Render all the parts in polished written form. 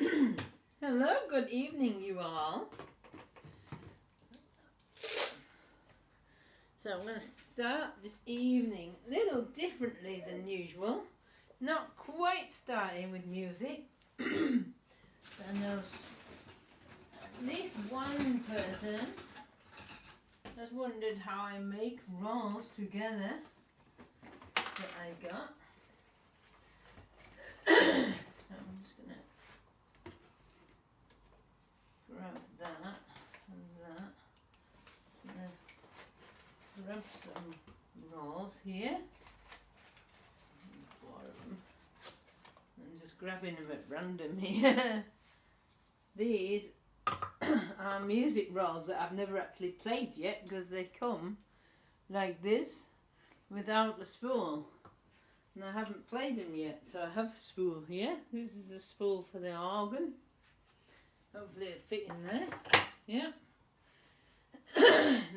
Hello, good evening you all. So I'm going to start this evening a little differently than usual. Not quite starting with music. I know at least one person has wondered how I make rolls together that I got. So I'm just going to grab that and that. I'm going to grab some rolls here. 4 of them. I'm just grabbing them at random here. These are music rolls that I've never actually played yet because they come like this without a spool. And I haven't played them yet, so I have a spool here. This is a spool for the organ. Hopefully it'll fit in there. Yeah.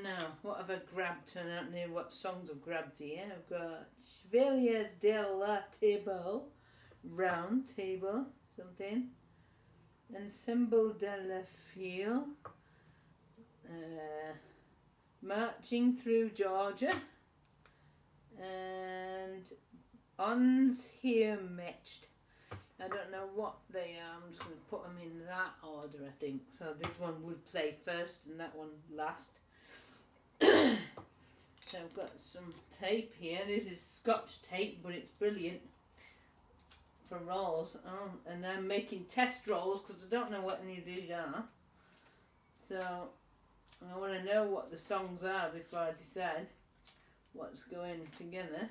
Now, what have I grabbed? I don't know what songs I've grabbed here. I've got Chevaliers de la Table, Round Table, something. Ensemble de la File, Marching Through Georgia, and Ons Here Matched. I don't know what they are. I'm just going to put them in that order, I think. So this one would play first and that one last. So I've got some tape here. This is Scotch tape, but it's brilliant for rolls. Oh, and I'm making test rolls because I don't know what any of these are. So I want to know what the songs are before I decide what's going together.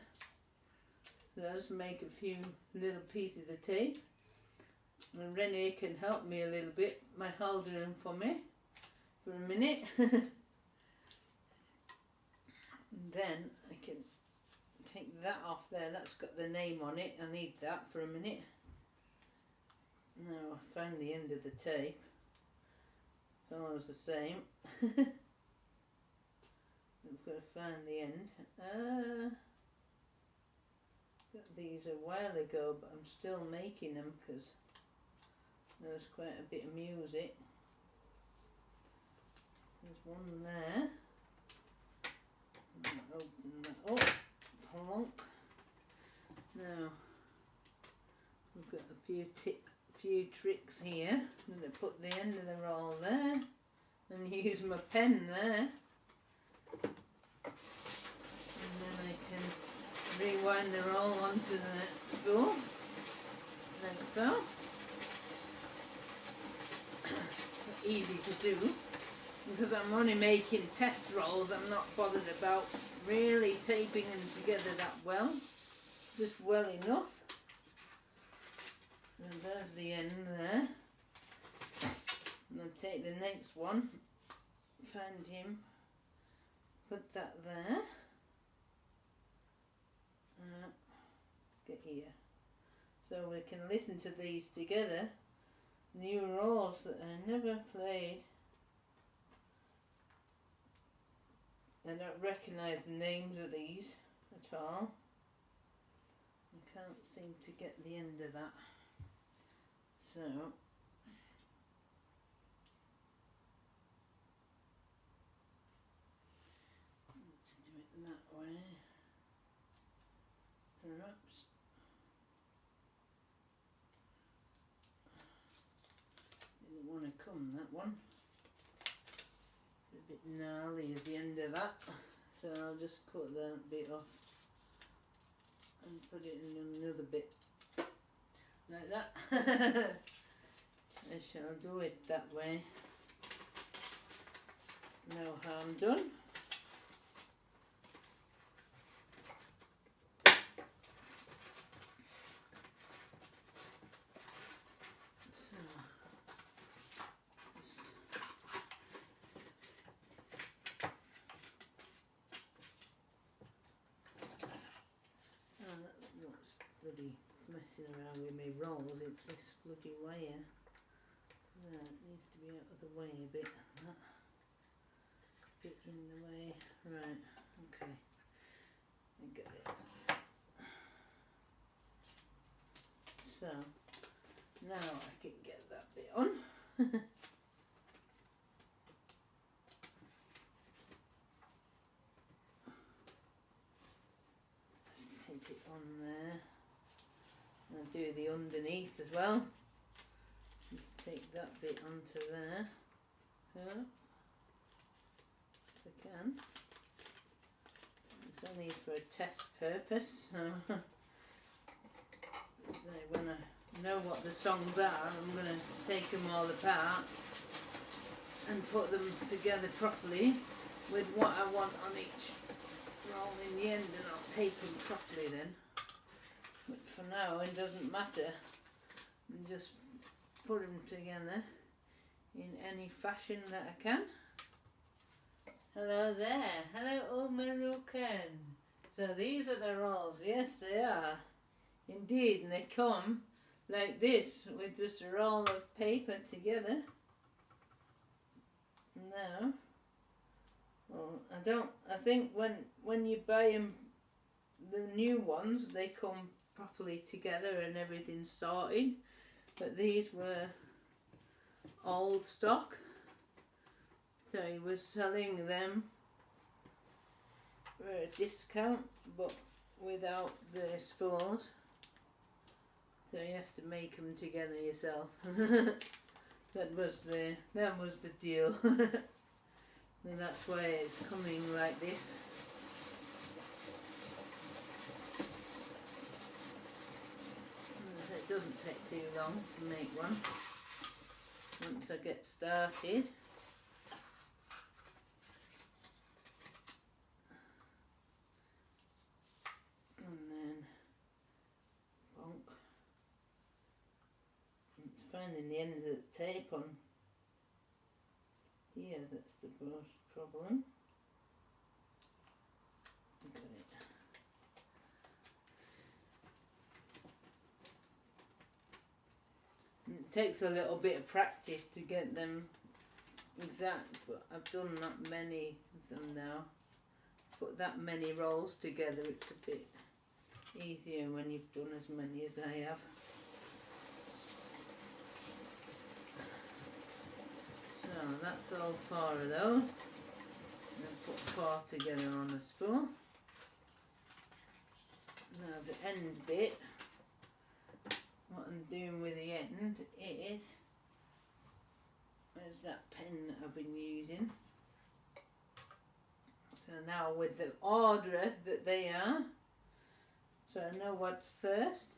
So I'll just make a few little pieces of tape. And Renee can help me a little bit by holding them for me for a minute. And then I can take that off there. That's got the name on it. I need that for a minute. Now I found the end of the tape. It's always the same. I've got to find the end. Got these a while ago, but I'm still making them because there was quite a bit of music. There's one there. Open that up. Plonk. Now we've got a few tricks here. I'm going to put the end of the roll there and use my pen there, and then I can rewind the roll onto the spool like so. Easy to do because I'm only making test rolls. I'm not bothered about really taping them together that well, just well enough. And there's the end there. And I'll take the next one, find him, put that there. Get here. So we can listen to these together. New rolls that I never played. I don't recognise the names of these at all. I can't seem to get the end of that. So let's do it that way. Perhaps. Didn't want to come, that one. A bit gnarly is the end of that. So I'll just cut that bit off and put it in another bit. Like that. I shall do it that way. No harm done. Bloody messing around with my rolls, it's this bloody wire. That needs to be out of the way a bit. That bit in the way. Right, okay. I got it. So Now I can get that bit on. Take it on there. I'll do the underneath as well. Just take that bit onto there. If I can. It's only for a test purpose. So when I know what the songs are, I'm going to take them all apart and put them together properly with what I want on each roll in the end, and I'll tape them properly then. But for now it doesn't matter, and just put them together in any fashion that I can. Hello there, hello old Moroccan. So these are the rolls, yes they are indeed, and they come like this with just a roll of paper together. Now, well, I think when you buy them, the new ones, they come properly together and everything's sorted, but these were old stock, so he was selling them for a discount but without the spools, so you have to make them together yourself. that was the deal. And that's why it's coming like this. It doesn't take too long to make one once I get started. And then bonk. It's finding the ends of the tape on here that's the most problem. Got it. It takes a little bit of practice to get them exact, but I've done that many of them now. Put that many rolls together, it's a bit easier when you've done as many as I have. So that's all 4 of those. I'll put 4 together on a spool. Now the end bit, what I'm doing with the end is, where's that pen that I've been using? So now with the order that they are, so I know what's first,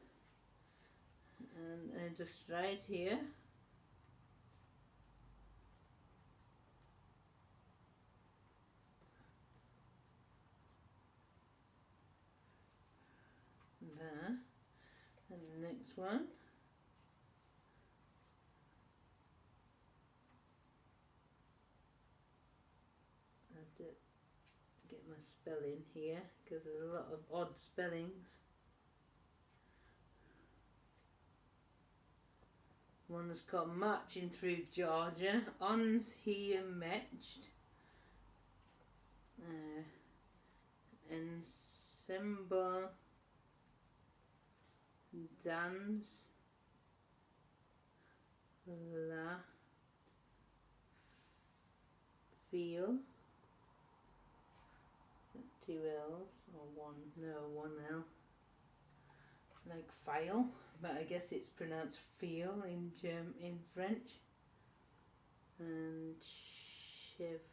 and just right here. There, and the next one. I have to get my spelling here because there's a lot of odd spellings. One is called Marching Through Georgia, Ons Here Matched, Ensemble Dance La Feel, 2 L's or 1, no 1 L, like file, but I guess it's pronounced feel in French, and Chevaliers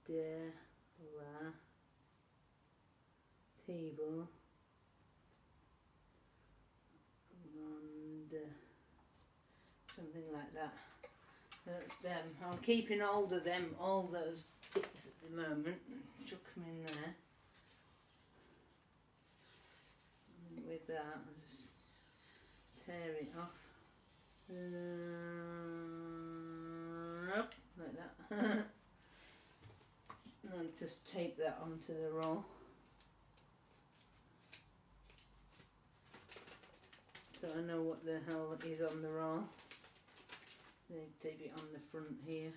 de la Table Ronde, something like that. That's them. I'm keeping hold of them, all those bits at the moment. Chuck them in there. And with that, I'll just tear it off. Like that. And then just tape that onto the roll. So I know what the hell is on the roll. They tape it on the front here.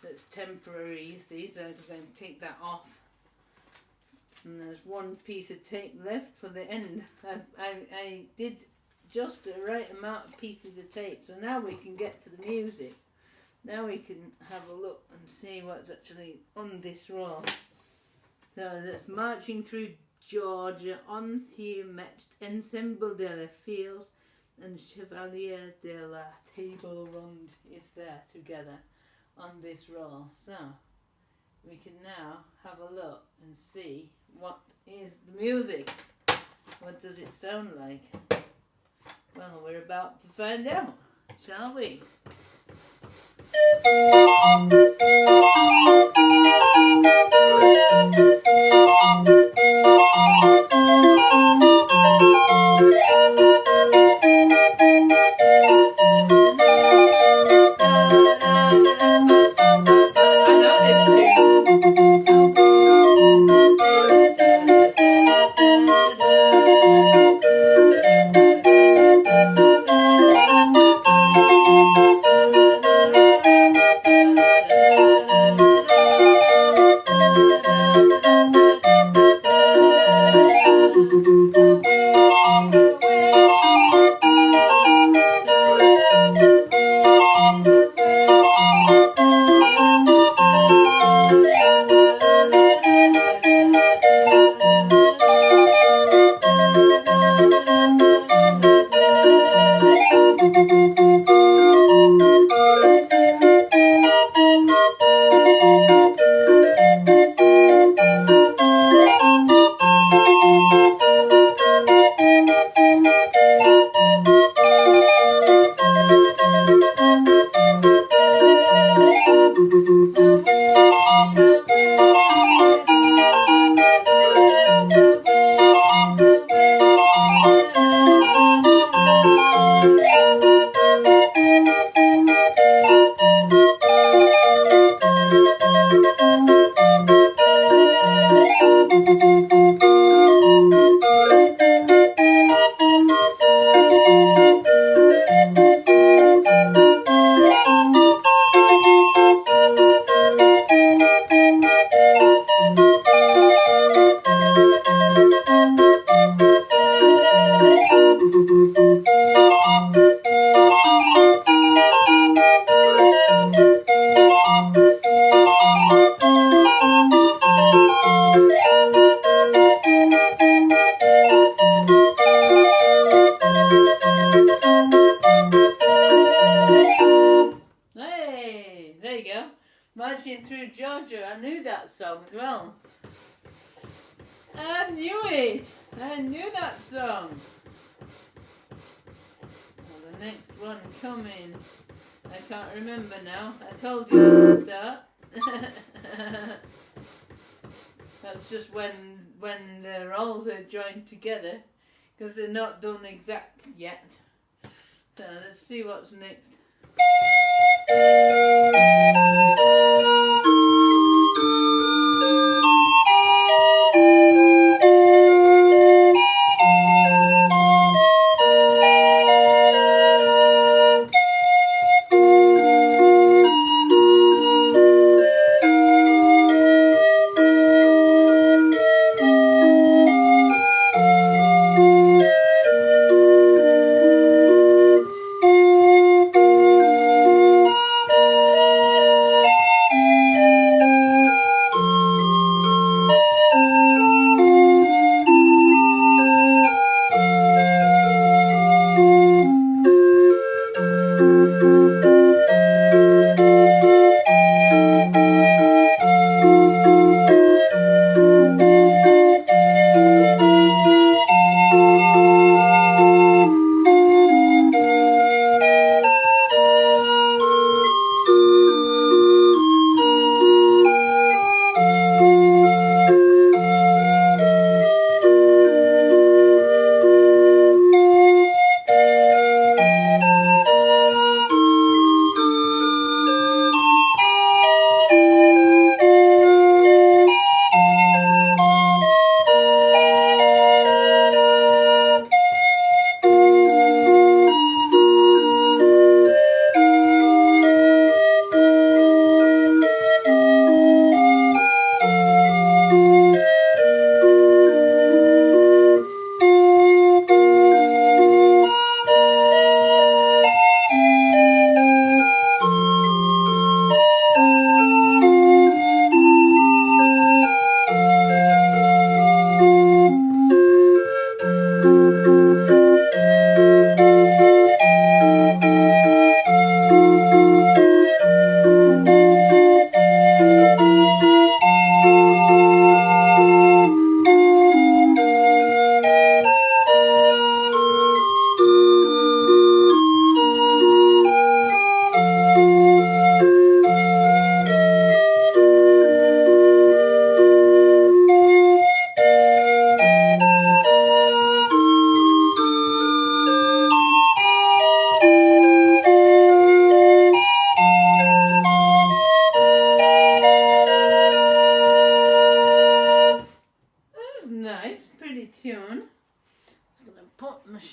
that's temporary, you see, so I'm going to take that off. And there's one piece of tape left for the end. I did just the right amount of pieces of tape, so now we can get to the music. Now we can have a look and see what's actually on this roll. So that's Marching Through Georgia, Ons Hier met Ensemble de la Fields, and Chevalier de la Table Ronde is there together on this roll. So we can now have a look and see what is the music. What does it sound like? Well, we're about to find out, shall we? Marching Through Georgia, I knew that song as well. I knew it! I knew that song. Well, the next one coming, I can't remember now. I told you at the start. That's just when the rolls are joined together, because they're not done exact yet. So let's see what's next.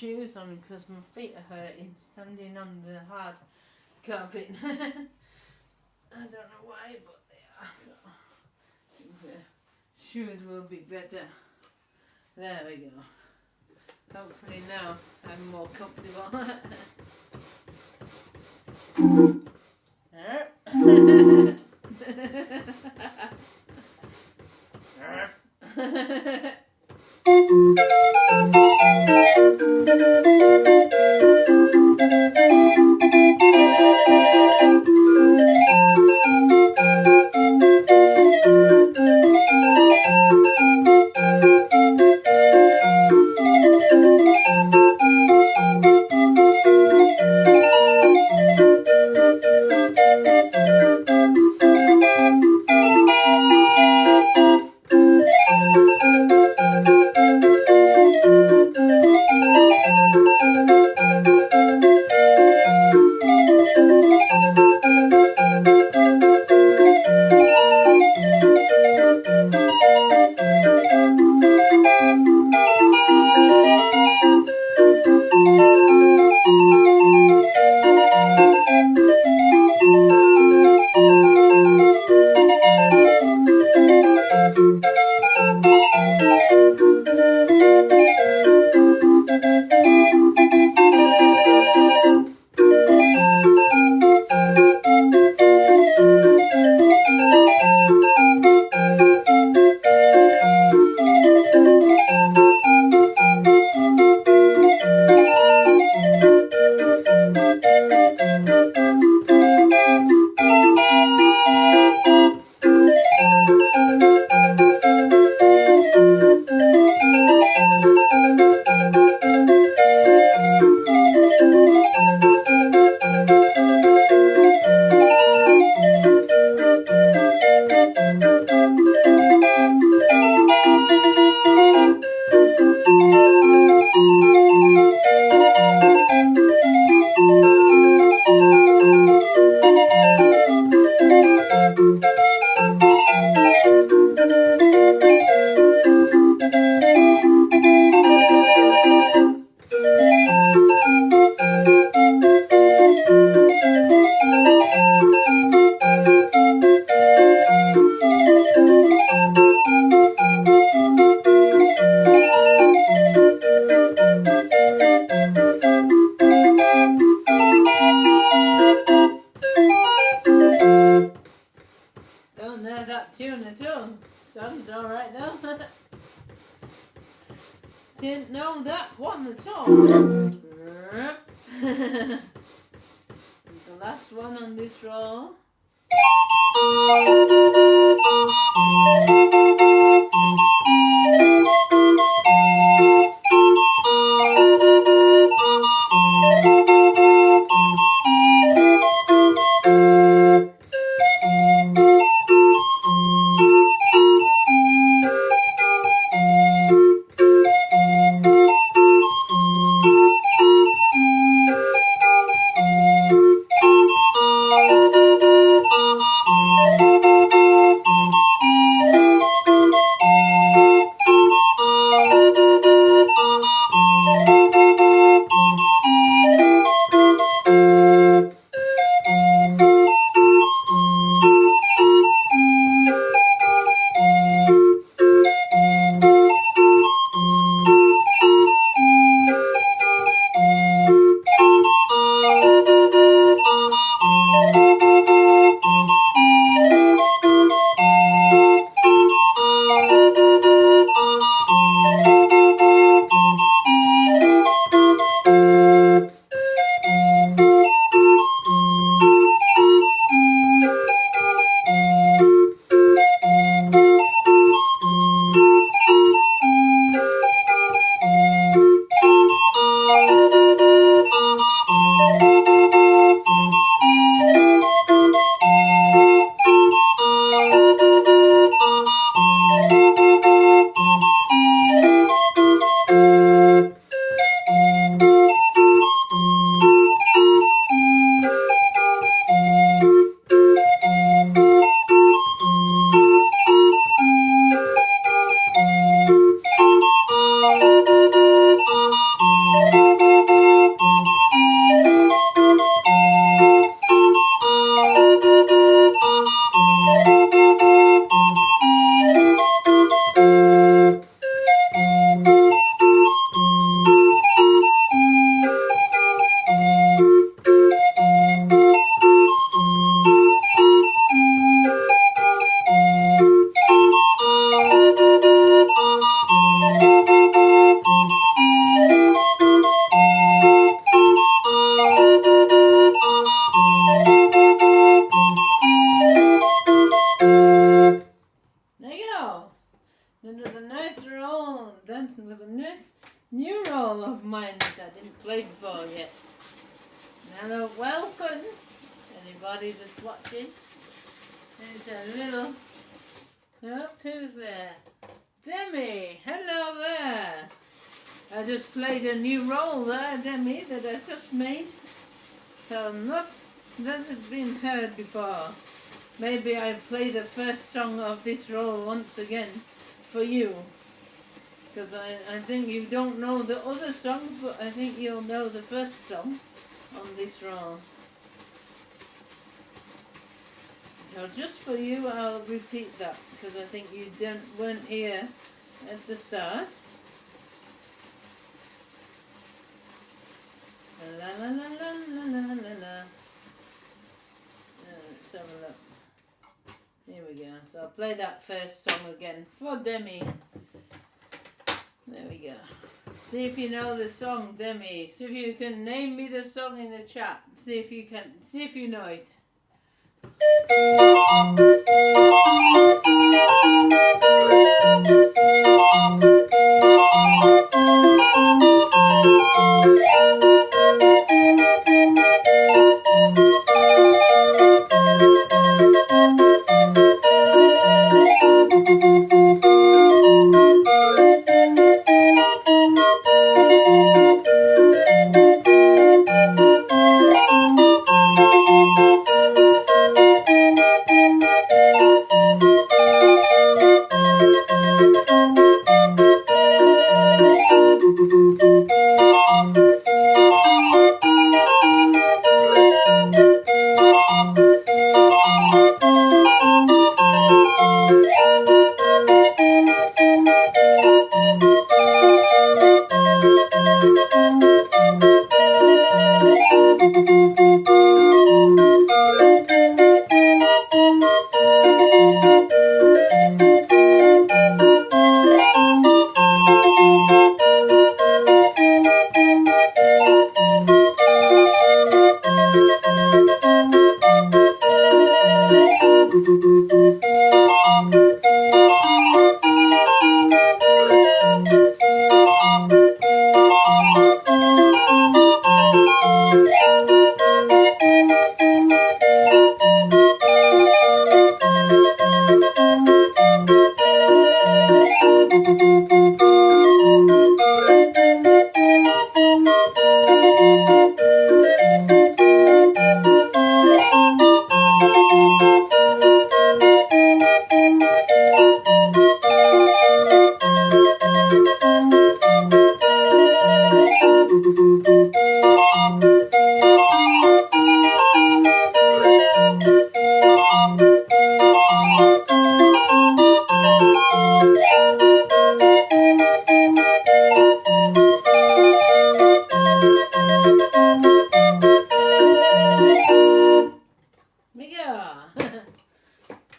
shoes on because my feet are hurting standing on the hard carpet. I don't know why, but they are, so I think the shoes will be better. There we go. Hopefully now I'm more comfortable. Don't know that tune at all. Sounded alright though. Didn't know that one at all. The last one on this roll. I didn't play before yet. Hello, welcome, anybody that's watching. There's a little, oh, who's there? Demi, hello there. I just played a new role there, Demi, that I just made. So hasn't been heard before. Maybe I play the first song of this role once again for you. Because I think you don't know the other songs, but I think you'll know the first song on this role. So just for you, I'll repeat that because I think you weren't here at the start. La la la la la la la. Let's have a look. Here we go. So I'll play that first song again for Demi. There we go. See if you know the song, Demi. See if you can name me the song in the chat. See if you know it.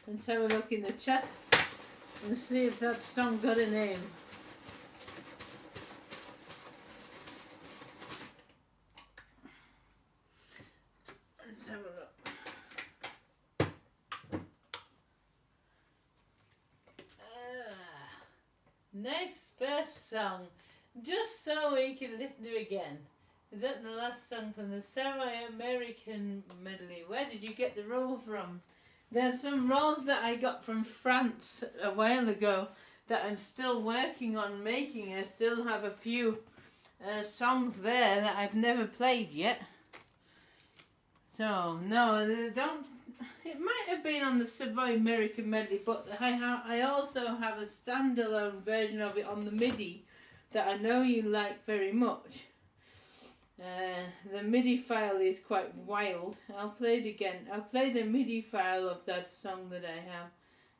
Let's have a look in the chat and see if that song got a name. Let's have a look. Nice first song. Just so we can listen to it again. Is that the last song from the Semi-American medley? Where did you get the roll from? There's some rolls that I got from France a while ago that I'm still working on making. I still have a few songs there that I've never played yet. So, no, they don't. It might have been on the Savoy American medley, but I also have a standalone version of it on the MIDI that I know you like very much. The MIDI file is quite wild. I'll play it again. I'll play the MIDI file of that song that I have.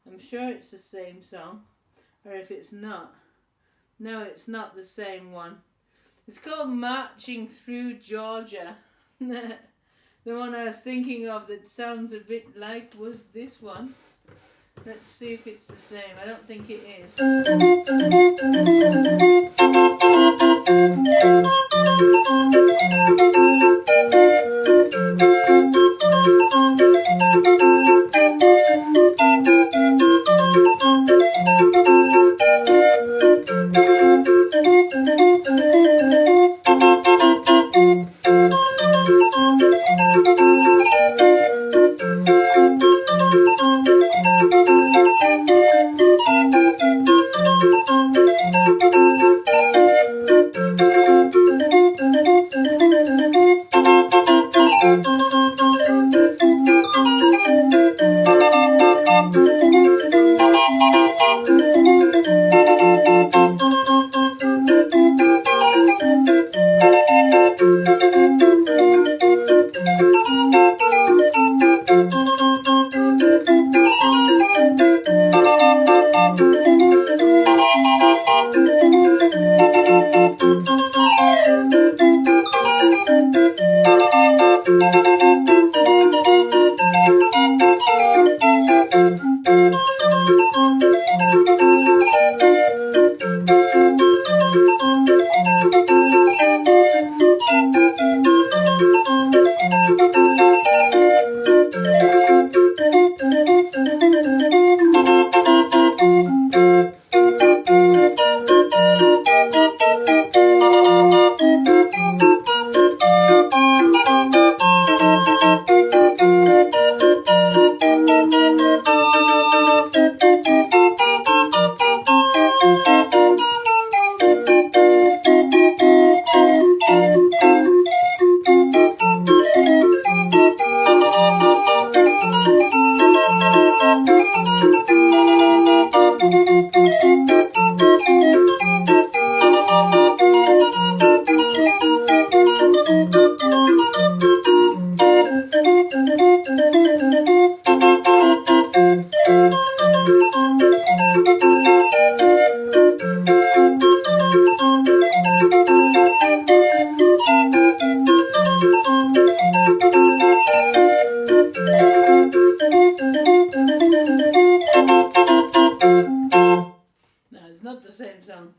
I'm sure it's the same song. Or if it's not. No, it's not the same one. It's called Marching Through Georgia. The one I was thinking of that sounds a bit like was this one. Let's see if it's the same. I don't think it is.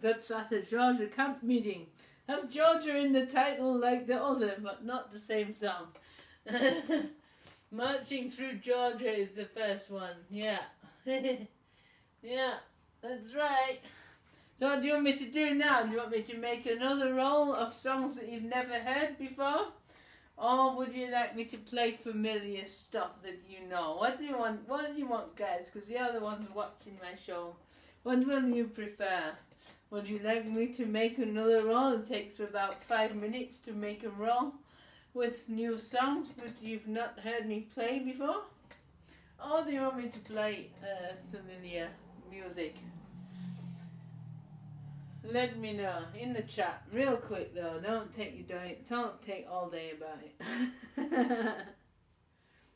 That's at a Georgia camp meeting. Has Georgia in the title like the other, but not the same song. Marching Through Georgia is the first one. Yeah. Yeah, that's right. So what do you want me to do now? Do you want me to make another roll of songs that you've never heard before? Or would you like me to play familiar stuff that you know? What do you want, guys? Because you're the ones watching my show. What will you prefer? Would you like me to make another roll? It takes about 5 minutes to make a roll with new songs that you've not heard me play before? Or do you want me to play familiar music? Let me know in the chat, real quick though. Don't take all day about it.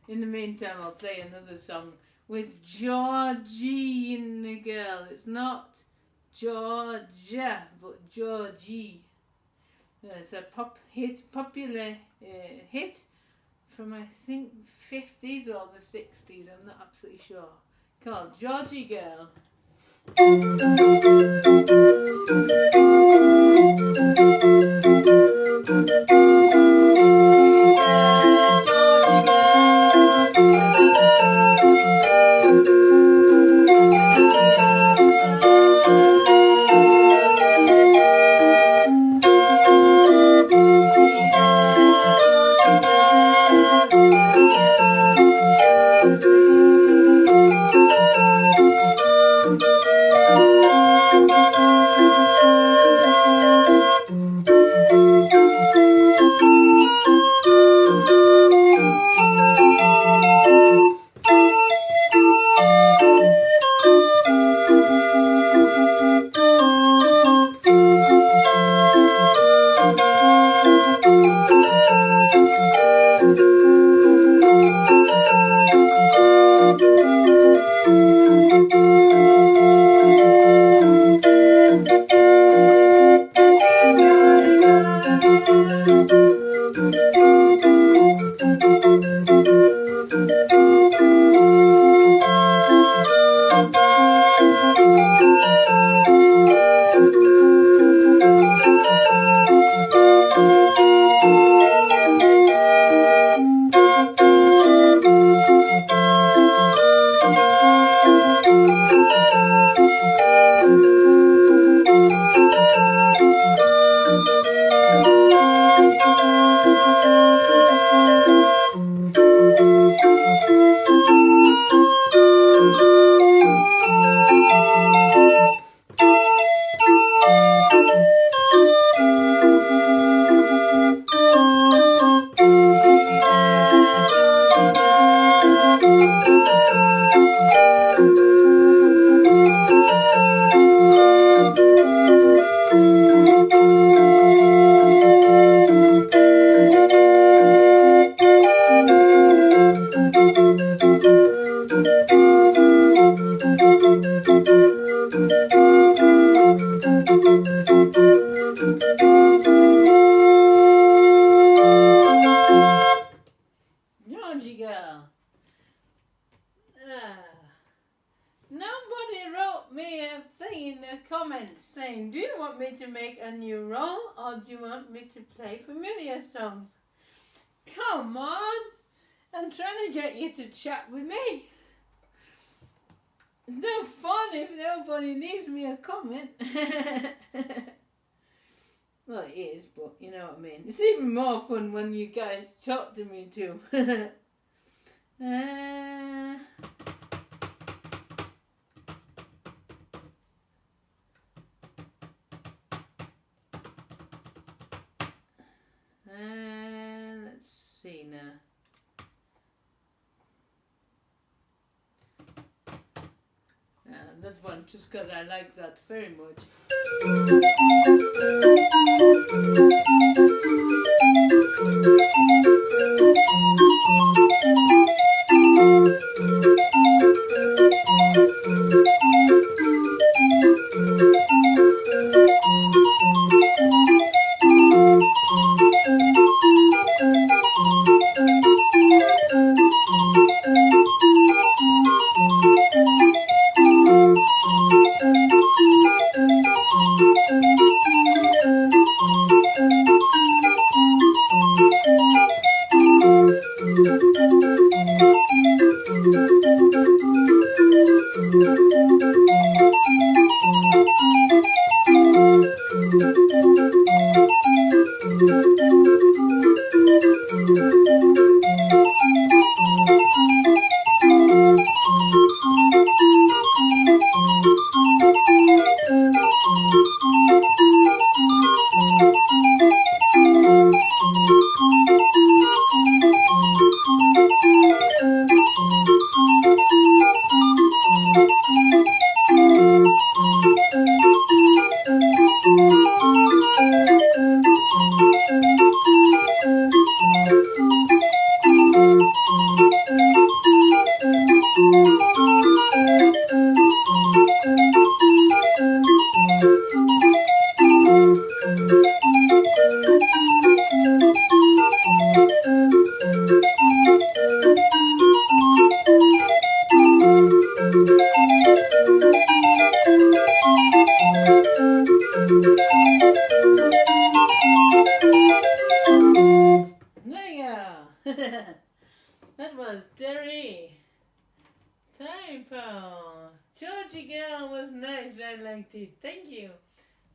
In the meantime, I'll play another song with Georgie in the girl. It's not Georgia, but Georgie. It's a popular hit from I think 50s or the 60s. I'm not absolutely sure. Called Georgie Girl. want me to make a new roll, or do you want me to play familiar songs? Come on! I'm trying to get you to chat with me. It's no fun if nobody leaves me a comment. Well, it is, but you know what I mean. It's even more fun when you guys talk to me too. Let's see now. That's one just because I like that very much. That was Derry. Typo. Georgie girl was nice. I liked it. Thank you.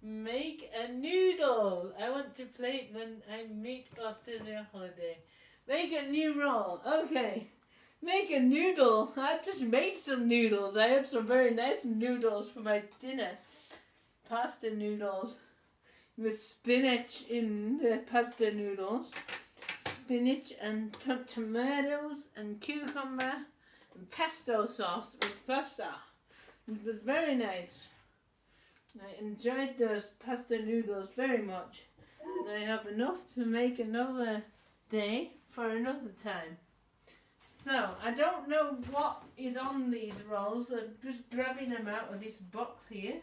Make a noodle. I want to play it when I meet after the holiday. Make a new roll. Okay. Make a noodle. I just made some noodles. I had some very nice noodles for my dinner. Pasta noodles with spinach in the pasta noodles. Spinach and tomatoes and cucumber and pesto sauce with pasta. It was very nice. I enjoyed those pasta noodles very much. And I have enough to make another day for another time. So, I don't know what is on these rolls. I'm just grabbing them out of this box here.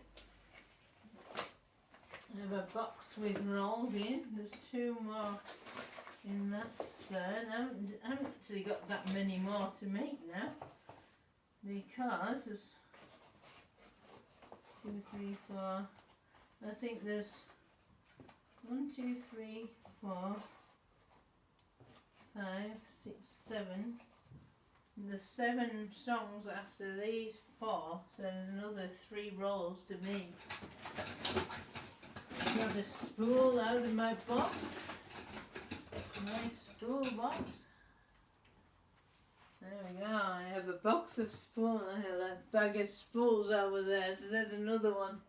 I have a box with rolls in. There's 2 more in that side. I haven't actually got that many more to make now, because there's 2, 3, 4. I think there's 1, 2, 3, 4, 5, 6, 7. There's 7 songs after these 4, so there's another 3 rolls to make. Got a spool out of my box. Nice spool box. There we go. I have a box of spools. I have that bag of spools over there. So there's another one.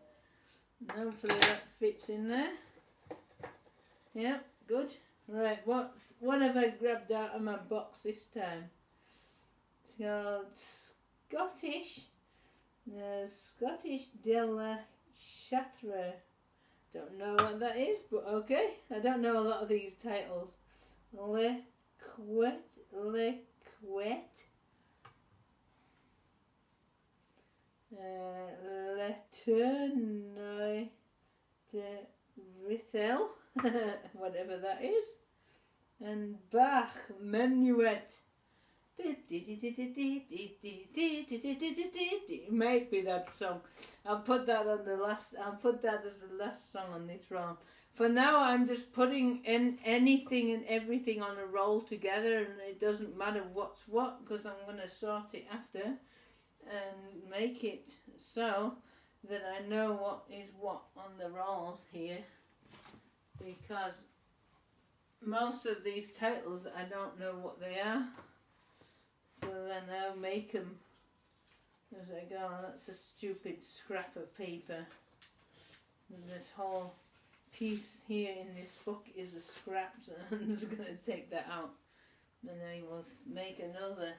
And hopefully that fits in there. Yeah, good. Right, what have I grabbed out of my box this time? It's called Scottish. The Scottish de la Chatre. Don't know what that is, but okay. I don't know a lot of these titles. Le Quet. Le Tournoi de Rithel, whatever that is. And Bach Menuet It might be that song. I'll put that on the last. I'll put that as the last song on this roll. For now, I'm just putting in anything and everything on a roll together, and it doesn't matter what's what because I'm going to sort it after and make it so that I know what is what on the rolls here, because most of these titles I don't know what they are, so then I'll make them as I go. That's a stupid scrap of paper. This whole piece here in this book is a scrap, so I'm just going to take that out, and I will make another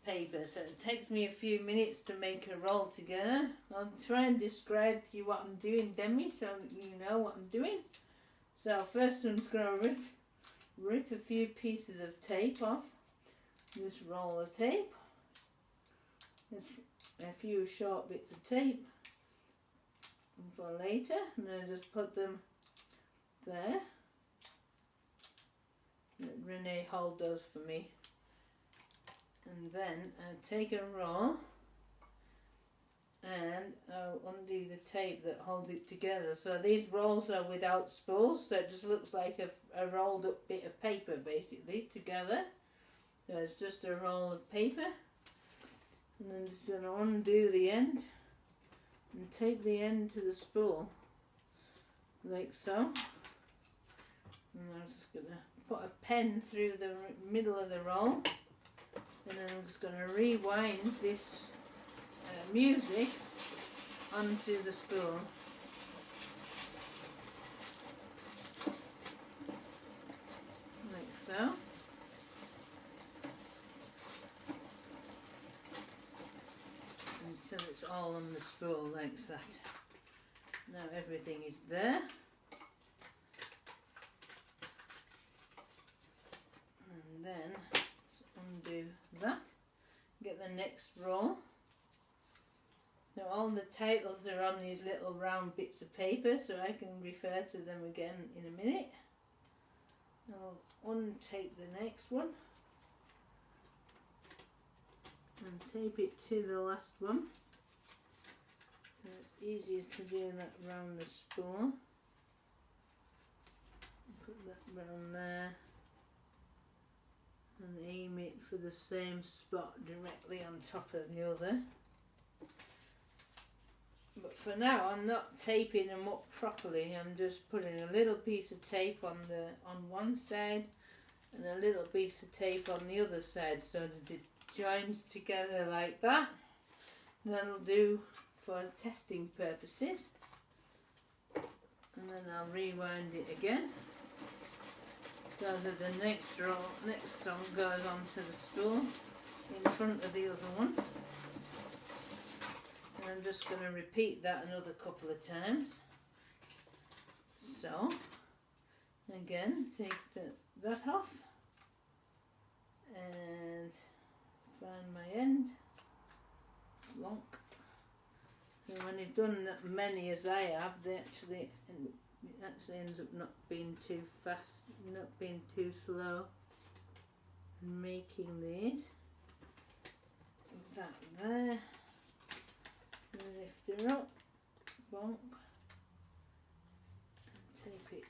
paper. So it takes me a few minutes to make a roll together. I'll try and describe to you what I'm doing, Demi, so you know what I'm doing. So first I'm just going to rip a few pieces of tape off this roll of tape. A few short bits of tape for later, and I just put them there. Renee hold those for me. And then I'll take a roll and I'll undo the tape that holds it together. So these rolls are without spools, so it just looks like a rolled up bit of paper basically together. So it's just a roll of paper. And I'm just going to undo the end and tape the end to the spool like so. And I'm just going to put a pen through the middle of the roll. And then I'm just going to rewind this music onto the spool. Like so. Until it's all on the spool like that. Now everything is there. And then undo that, get the next roll. Now all the titles are on these little round bits of paper, so I can refer to them again in a minute. I'll untape the next one and tape it to the last one. And it's easiest to do that round the spool. Put that round there. And aim it for the same spot directly on top of the other. But for now I'm not taping them up properly. I'm just putting a little piece of tape on one side and a little piece of tape on the other side so that it joins together like that. That'll do for testing purposes. And then I'll rewind it again, so that the next song goes onto the spool in front of the other one. And I'm just going to repeat that another couple of times. So, again, take that off and find my end, lonk. And when you've done that many as I have, it actually ends up not being too fast, not being too slow in making these. That there, lift her up, bonk, and tape it.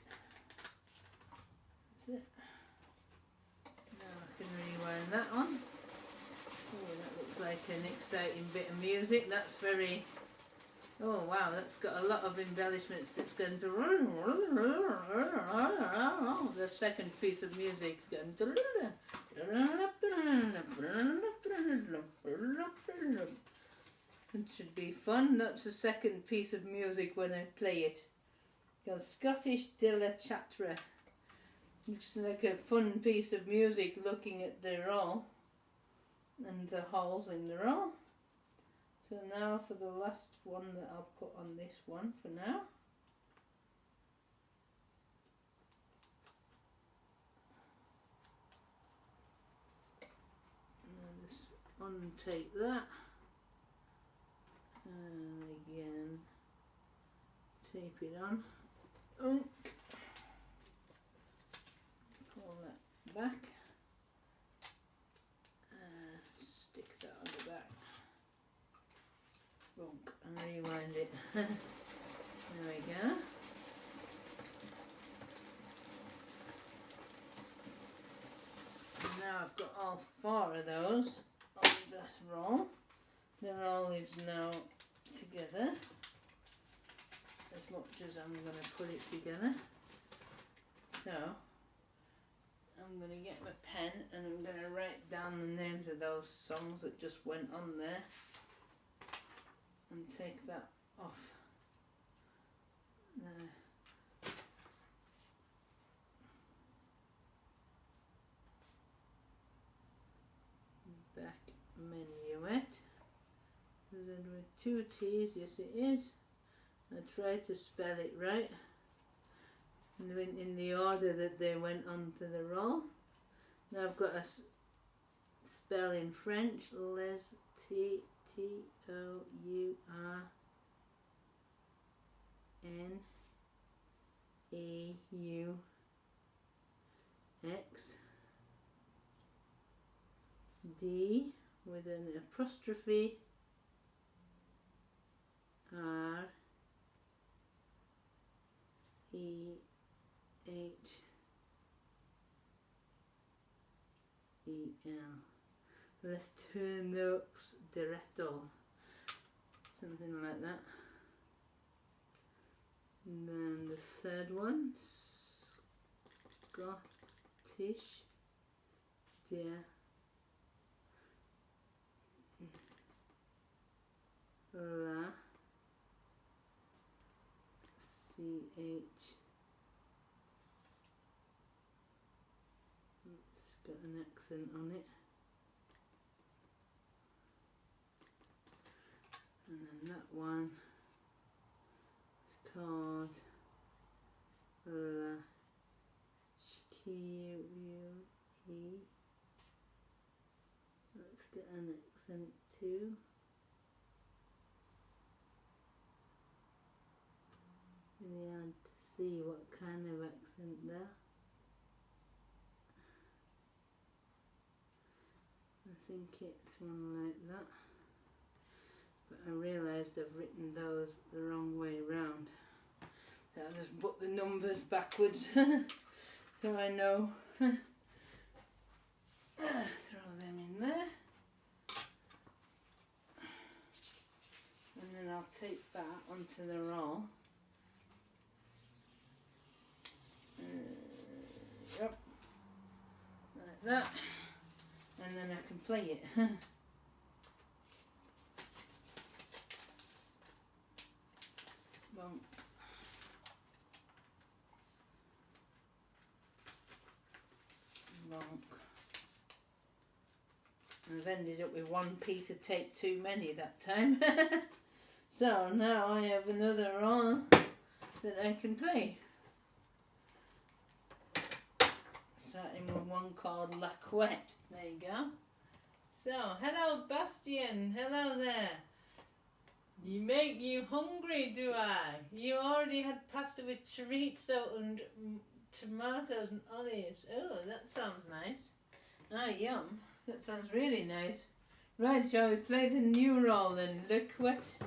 That's it. Now I can rewind that on. Oh, that looks like an exciting bit of music. That's very... Oh wow, that's got a lot of embellishments. It's going to... The second piece of music is going... It should be fun. That's the second piece of music when I play it. It's Scottish Dilla Chatra. It's like a fun piece of music looking at the roll and the holes in the roll. So now for the last one that I'll put on this one for now. And I'll just untape that. And again, tape it on. Pull that back. And There we go. Now I've got all 4 of those on this roll. They're all these now together, as much as I'm going to put it together. So I'm going to get my pen and I'm going to write down the names of those songs that just went on there and take that off there. Back menuet. Is it with 2 T's? Yes it is. I tried to spell it right and went in the order that they went onto the roll. Now I've got a spell in French. Les T T O U R N A U X D with an apostrophe R E H E L. Les Tourneaux de Rethel. Something like that. And then the third one, Scottish Dear La C-H. It's got an accent on it. And then that one is called La Q-U-E. Let's get an accent too. Really hard to see what kind of accent there. I think it's one like that. But I realised I've written those the wrong way round. So I'll just put the numbers backwards so I know. Throw them in there. And then I'll take that onto the roll. Yep. Like that. And then I can play it. Bonk. Bonk. I've ended up with 1 piece of tape too many that time. So now I have another roll that I can play. Starting with one called La Couette. There you go. So, hello Bastien, hello there. You make you hungry, do I? You already had pasta with chorizo and tomatoes and olives. Oh, that sounds nice. Ah, yum. That sounds really nice. Right, shall we play the new roll then? La Couette.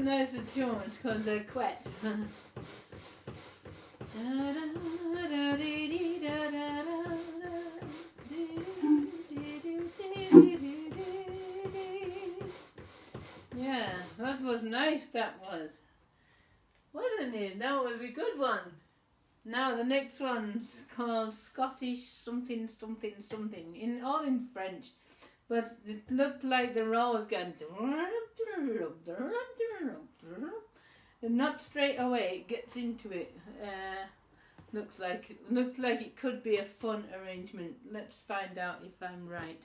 recognize the tune. It's called the Quet. Yeah, that was nice, that was. Wasn't it? That was a good one. Now the next one's called Scottish something something something, all in French. But it looked like the roll was going and not straight away it gets into it. Looks like it could be a fun arrangement. Let's find out if I'm right.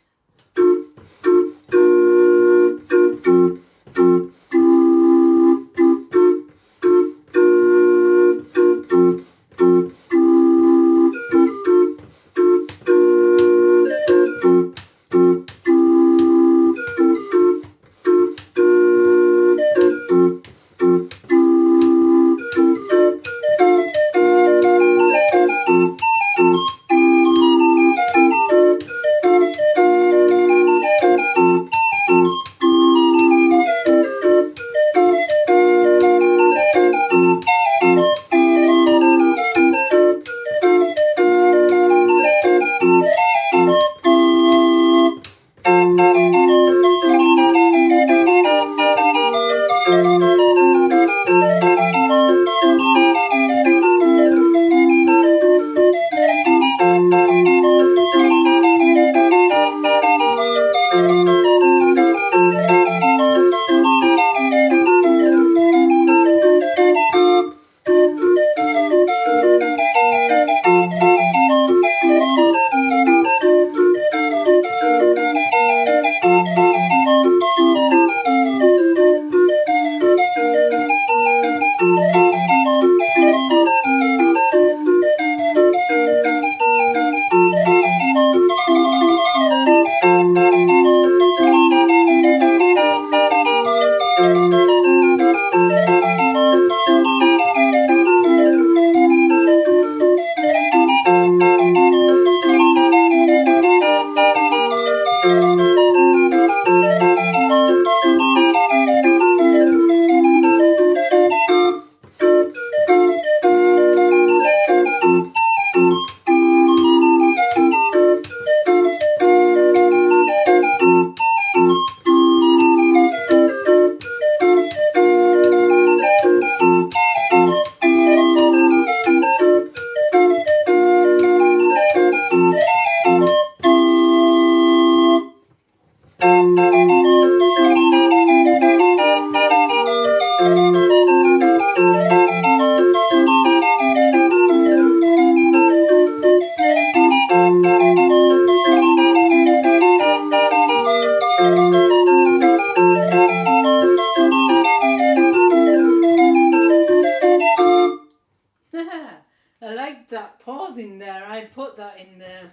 I like that pause in there. I put that in there.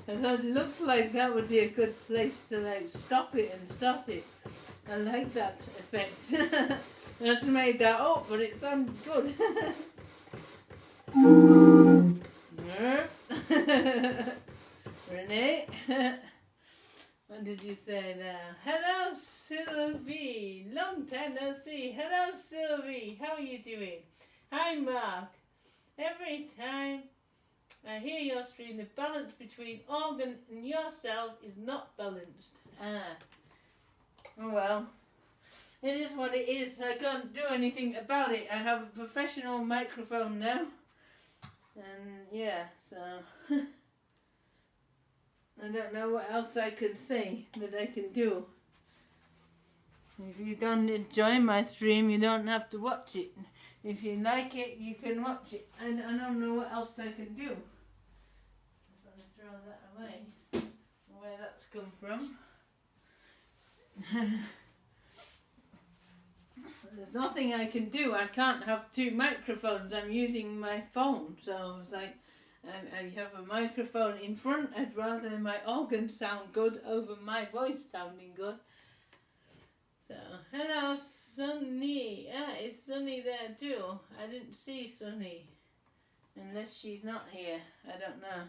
I thought it looks like that would be a good place to like stop it and start it. I like that effect. I just made that up, but it sounds good. Renee, what did you say there? Hello, Sylvie. Long time no see. Hello, Sylvie. How are you doing? Hi, Mark. Every time I hear your stream, the balance between organ and yourself is not balanced. Oh well. It is what it is. I can't do anything about it. I have a professional microphone now. And yeah, so I don't know what else I can say that I can do. If you don't enjoy my stream, you don't have to watch it. If you like it, you can watch it. I don't know what else I can do. I'm going to throw that away. Where that's come from. There's nothing I can do. I can't have two microphones. I'm using my phone. So it's like, I have a microphone in front. I'd rather my organ sound good over my voice sounding good. So, hello, Sunny. Ah, it's Sunny there too. I didn't see Sunny. Unless she's not here. I don't know.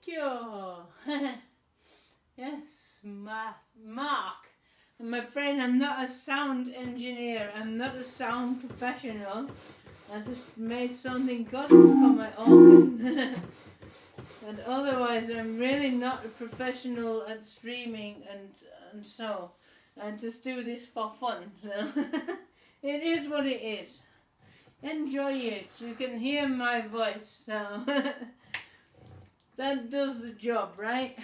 you. Yes, Mark. I'm afraid I'm not a sound engineer. I'm not a sound professional. I just made something good for my organ. And otherwise I'm really not a professional at streaming and so I just do this for fun. So it is what it is. Enjoy it. You can hear my voice, so that does the job, right?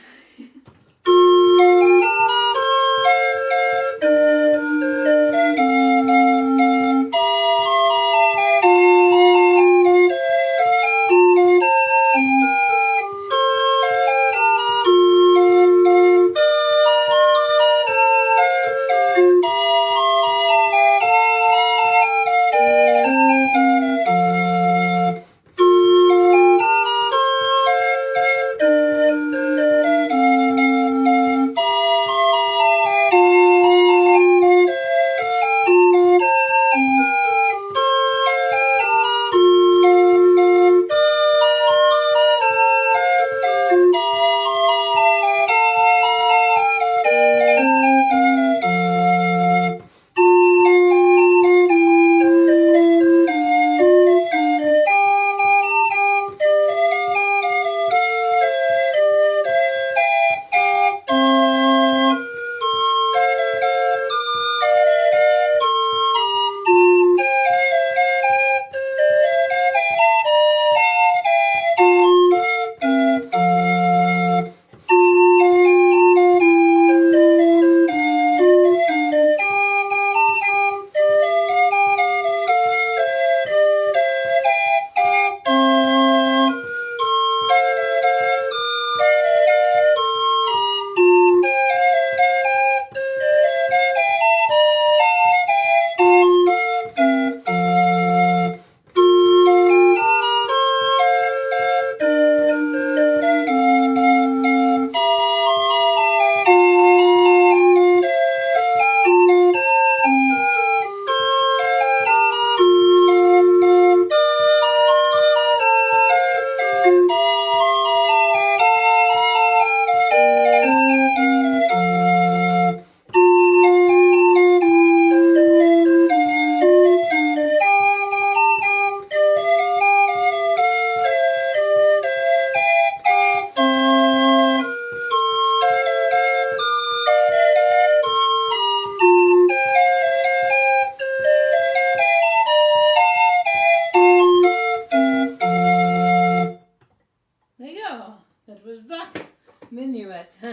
Minuet. I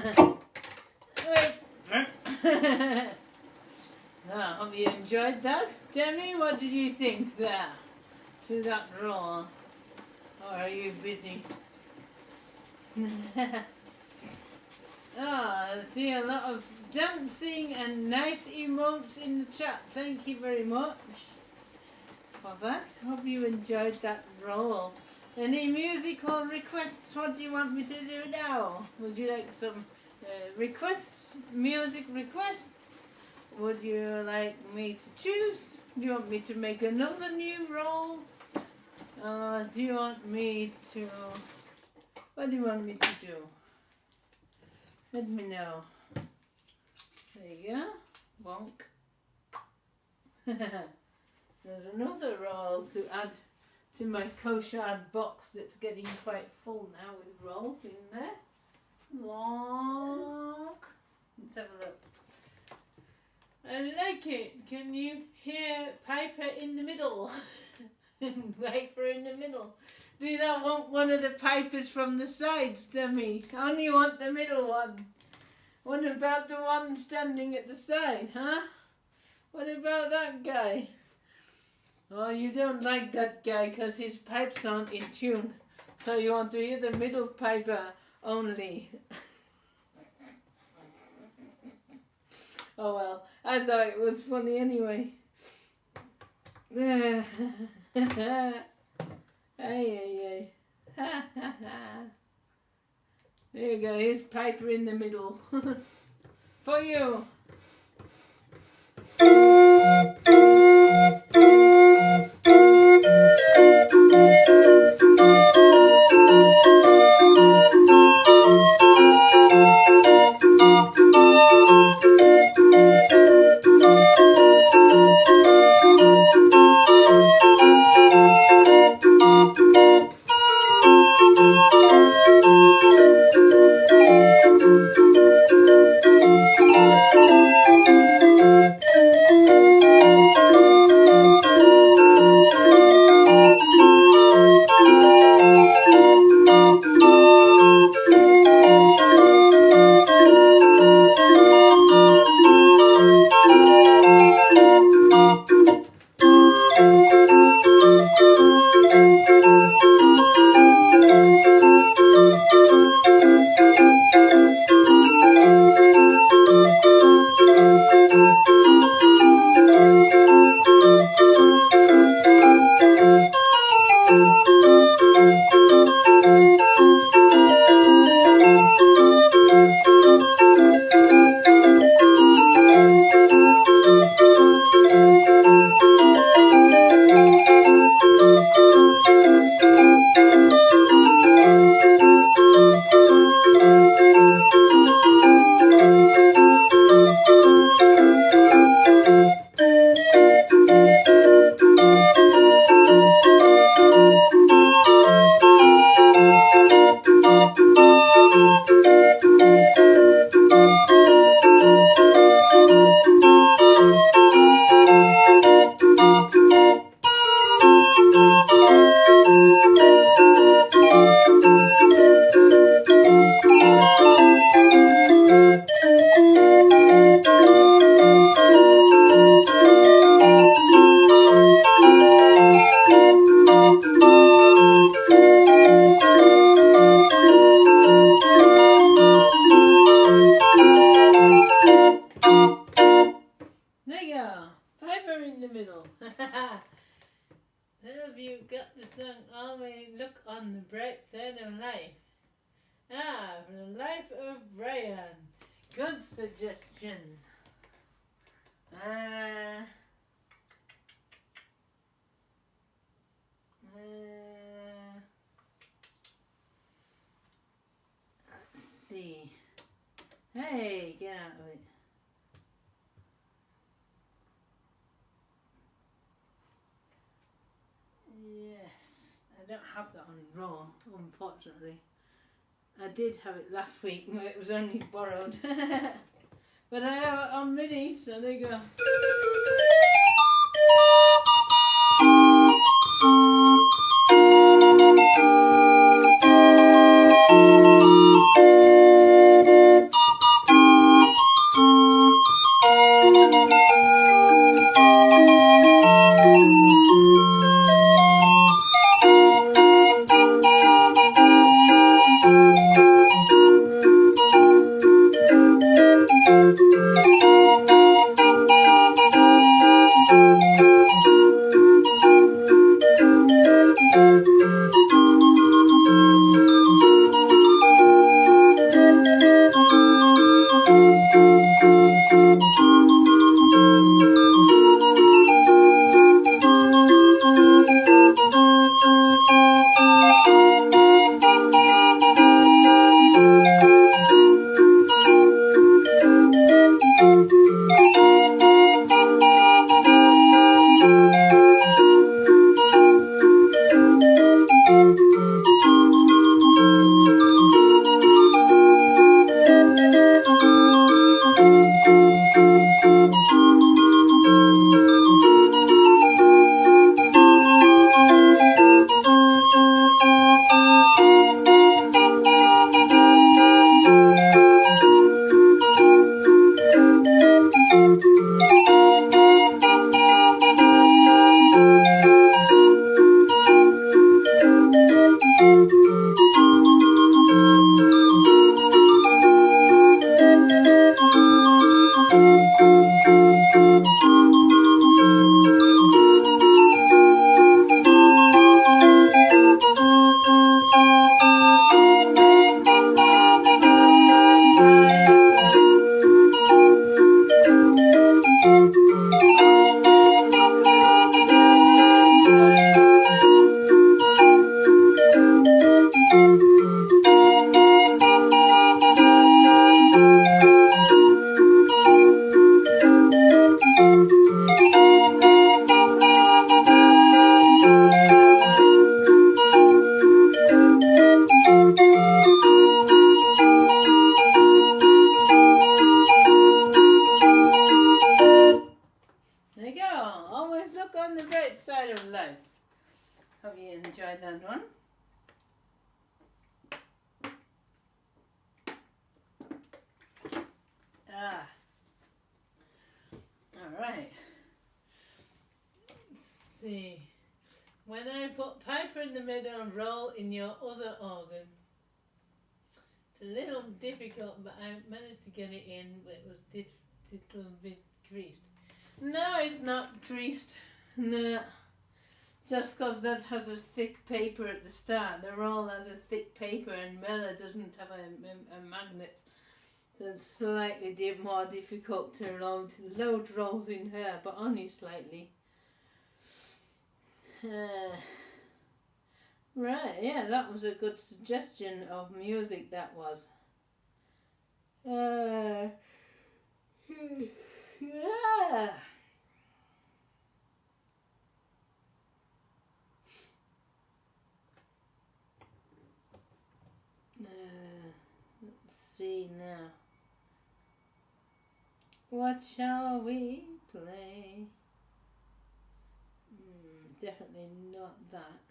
hope you enjoyed that. Demi, what did you think there to that roll? Or are you busy? I see a lot of dancing and nice emotes in the chat. Thank you very much for that. Hope you enjoyed that roll. Any musical requests? What do you want me to do now? Would you like some requests? Music requests? Would you like me to choose? Do you want me to make another new roll? Do you want me to... What do you want me to do? Let me know. There you go. Bonk. There's another roll to add to my Koshad box that's getting quite full now with rolls in there. Look. Let's have a look. I like it. Can you hear Piper in the middle? Piper in the middle. Do you not want one of the pipers from the sides, Demi? I only want the middle one. What about the one standing at the side, huh? What about that guy? Oh, you don't like that guy because his pipes aren't in tune. So you want to hear the middle piper only. Oh well, I thought it was funny anyway. Hey, hey, hey. There you go, here's Piper in the middle. For you. always look on the bright side of life. Ah, for the life of Brian. Good suggestion. Let's see. Hey, get out of it. Yes, I don't have that on Raw, unfortunately. I did have it last week, but it was only borrowed. But I have it on MIDI, so there you go. There you go. Always look on the bright side of life. Hope you enjoyed that one. Alright. Let's see. When I put Piper in the middle and roll in your other organ. It's a little difficult, but I managed to get it in, but it was a little bit creased. No, it's not creased. No. Just because that has a thick paper at the start. The roll has a thick paper and Mela doesn't have a magnet. So it's slightly more difficult to load rolls in her, but only slightly. Right, yeah, that was a good suggestion of music, that was. Yeah. Let's see now. What shall we play? Definitely not that.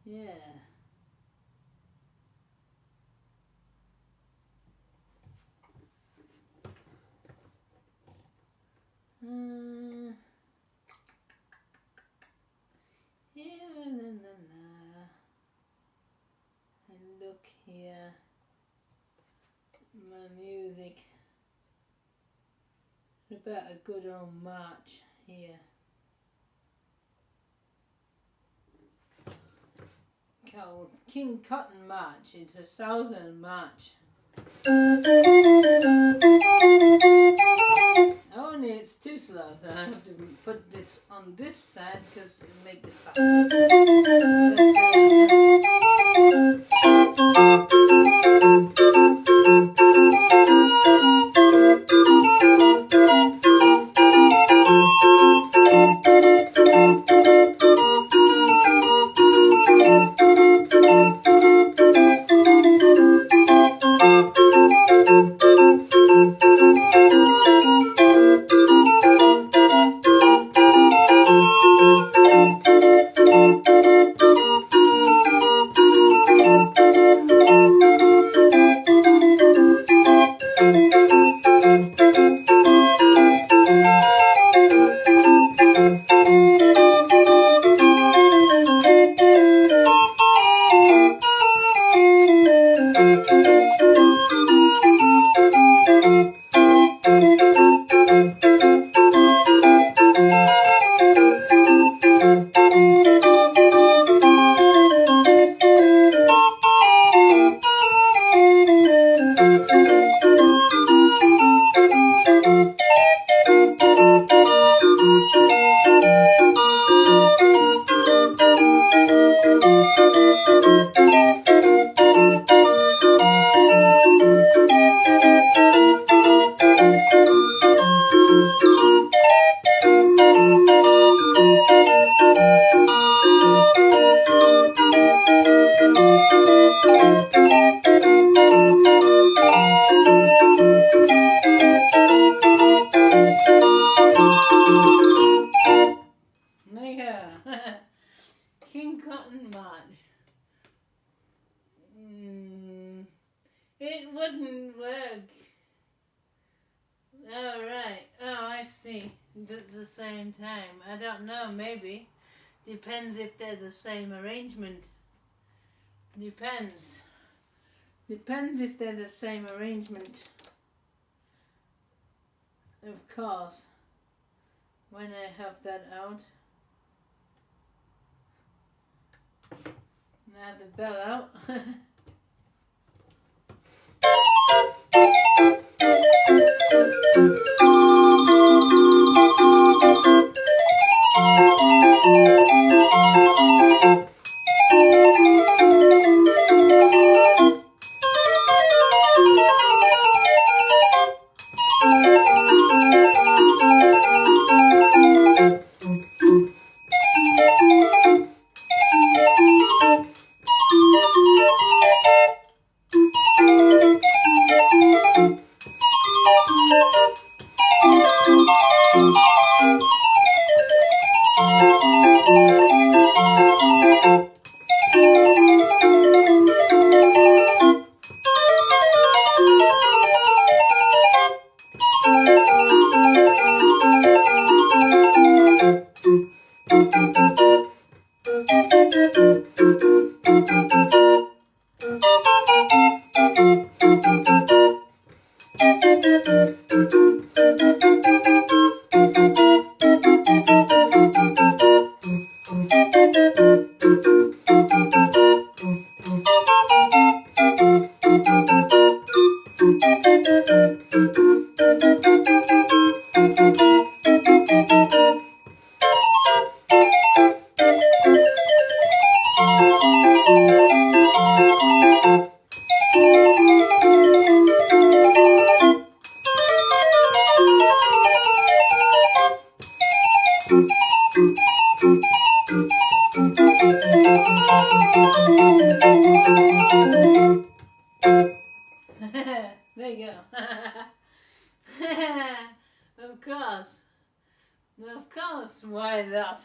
Yeah. Yeah, and look here. My music. about a good old march here. Called King Cotton March. It's a Southern march. Only it's too slow, so I have to put this on this side because it'll make it faster. King Cotton March. It wouldn't work. Oh, right. Oh, I see. At the same time. I don't know, maybe. Depends if they're the same arrangement. Depends. Depends if they're the same arrangement. Of course. When I have that out. Now the bell out. There you go. Of course. Of course, why not?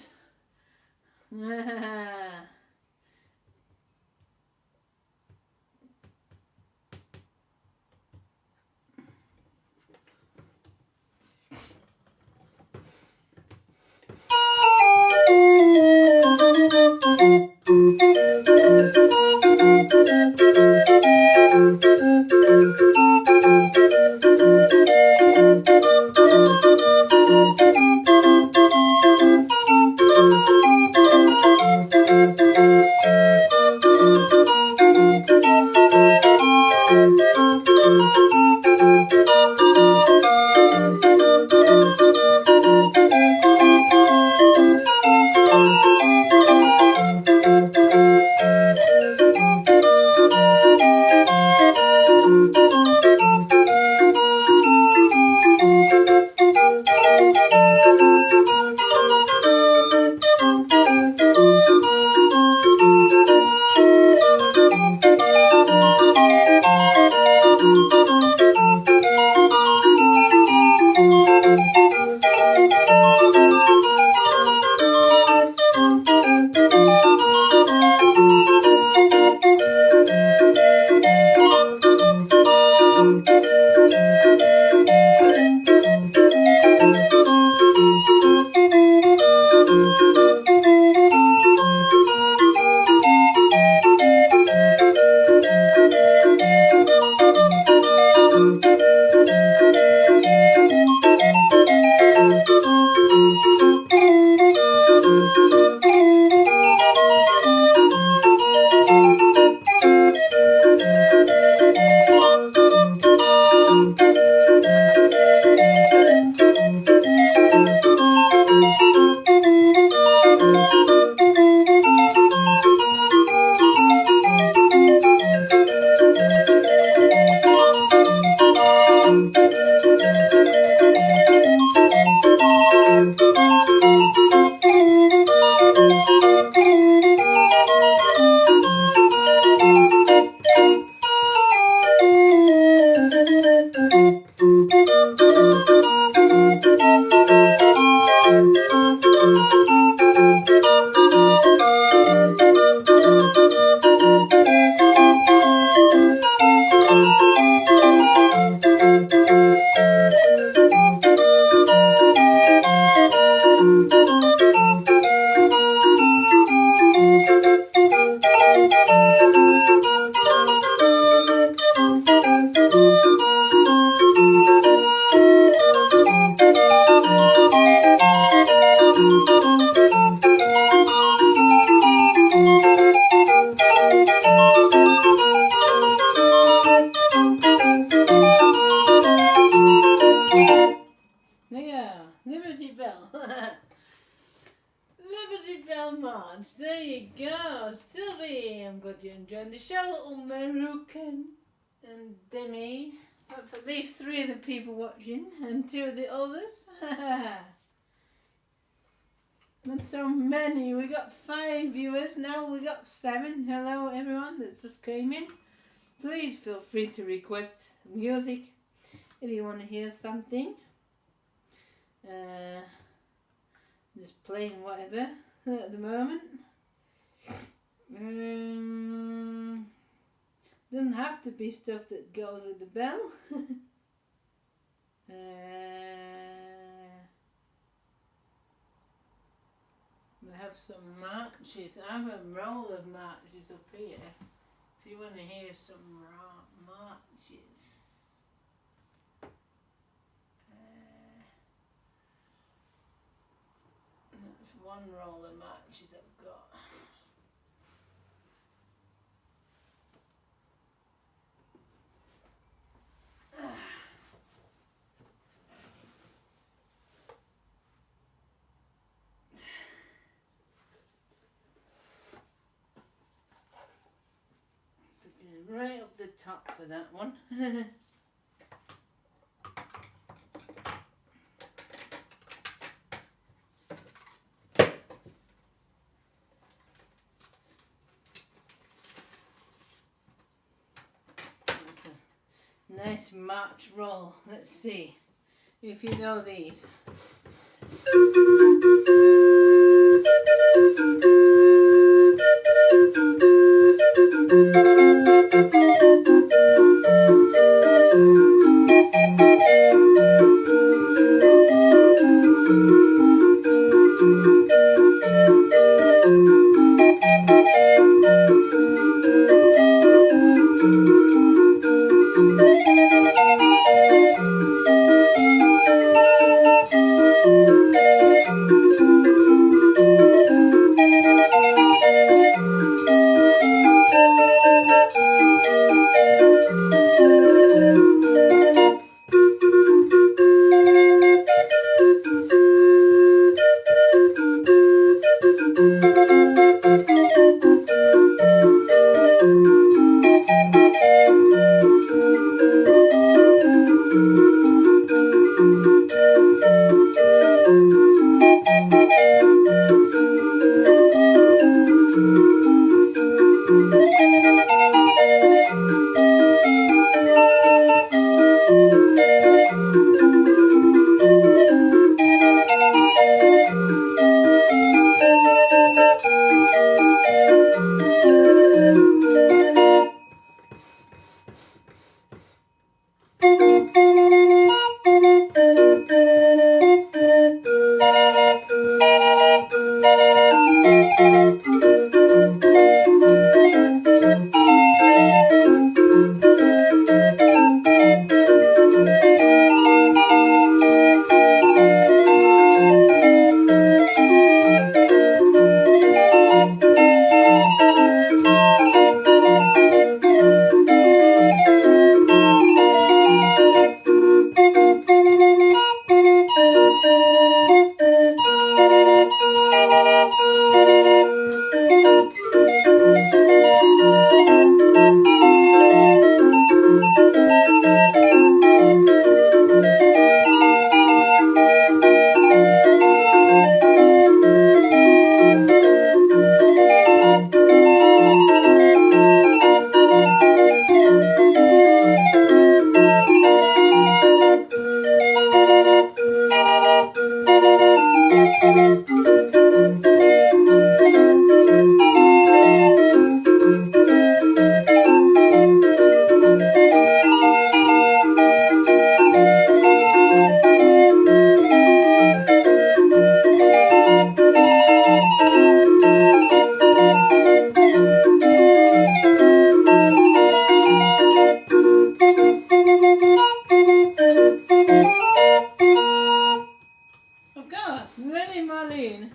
March. There you go. Sylvie, I'm glad you're enjoying the show, little Marukan and Demi. That's at least 3 of the people watching and 2 of the others. Not so many. We got 5 viewers now. We got 7. Hello everyone that just came in. Please feel free to request music if you want to hear something. Just playing whatever at the moment. Doesn't have to be stuff that goes with the bell. I have some marches. I have a roll of marches up here. If you want to hear some marches. That's one roll of marches I've got. Right up the top for that one. Nice march roll. Let's see if you know these. Lily Marlene.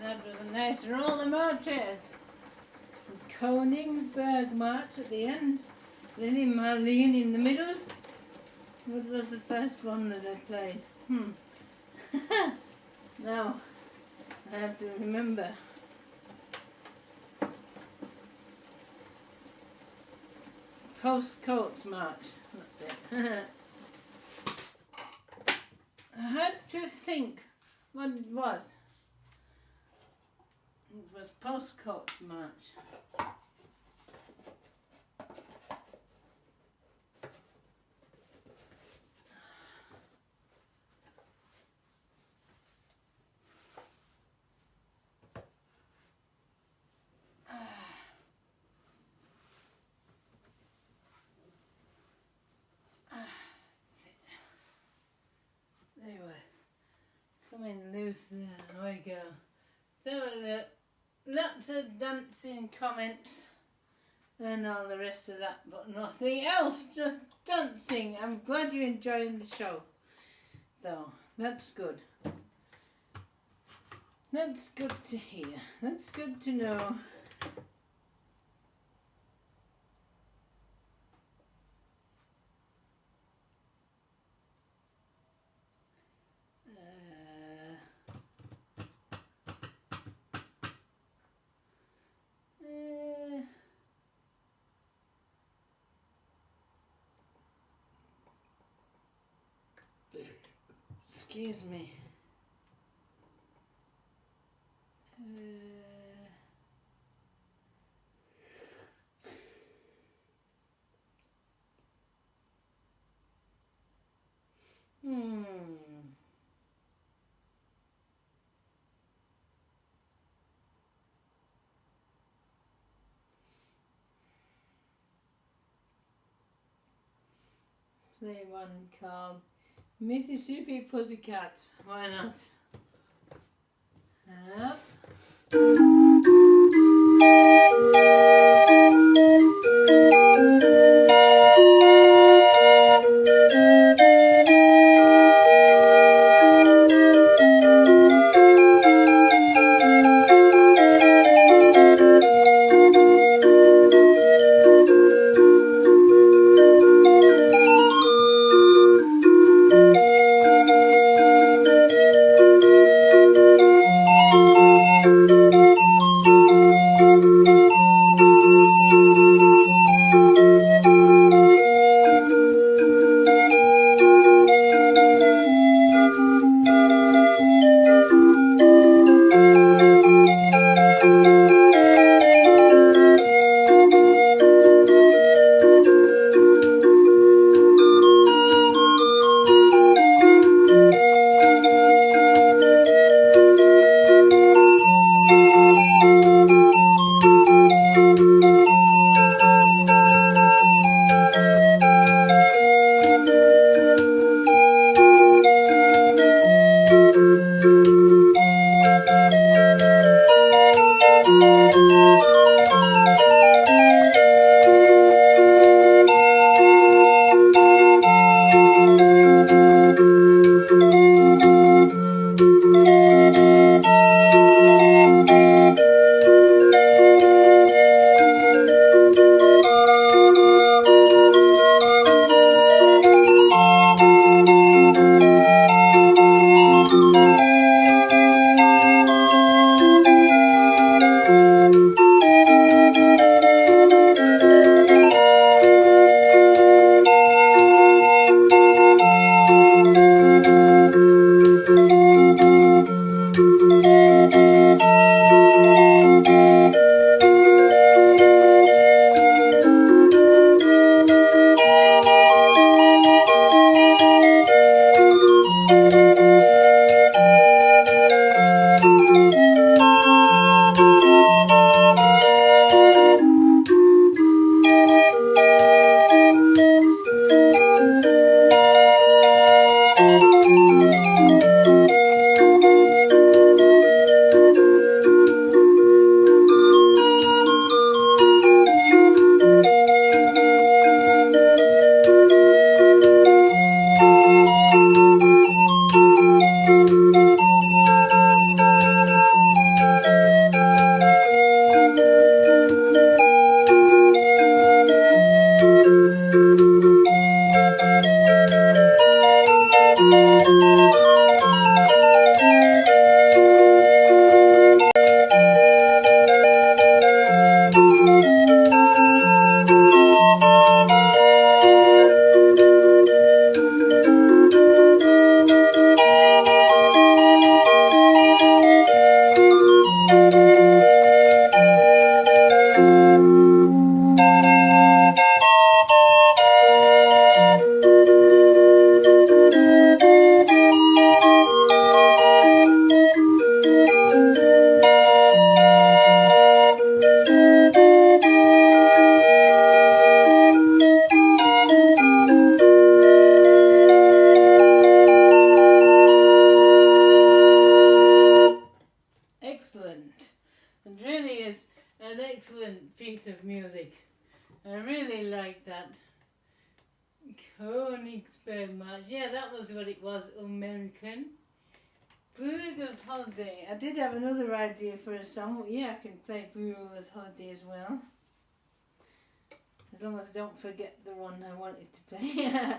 That was a nice roll of marches. Königsberg March at the end. Lily Marlene in the middle. What was the first one that I played? Now, I have to remember. Postcoats March. That's it. I had to think what it was. It was Postcoats March. There we coming loose there. There we go. So lots of dancing comments and all the rest of that, but nothing else, just dancing. I'm glad you're enjoying the show. So that's good. That's good to hear. That's good to know. Excuse me. play one called Mississippi Pussycat. Why not? Yep. piece of music. I really like that. Königsberg March. Yeah, that was what it was, American. Bugle's Holiday. I did have another idea for a song. Yeah, I can play Bugle's Holiday as well. As long as I don't forget the one I wanted to play.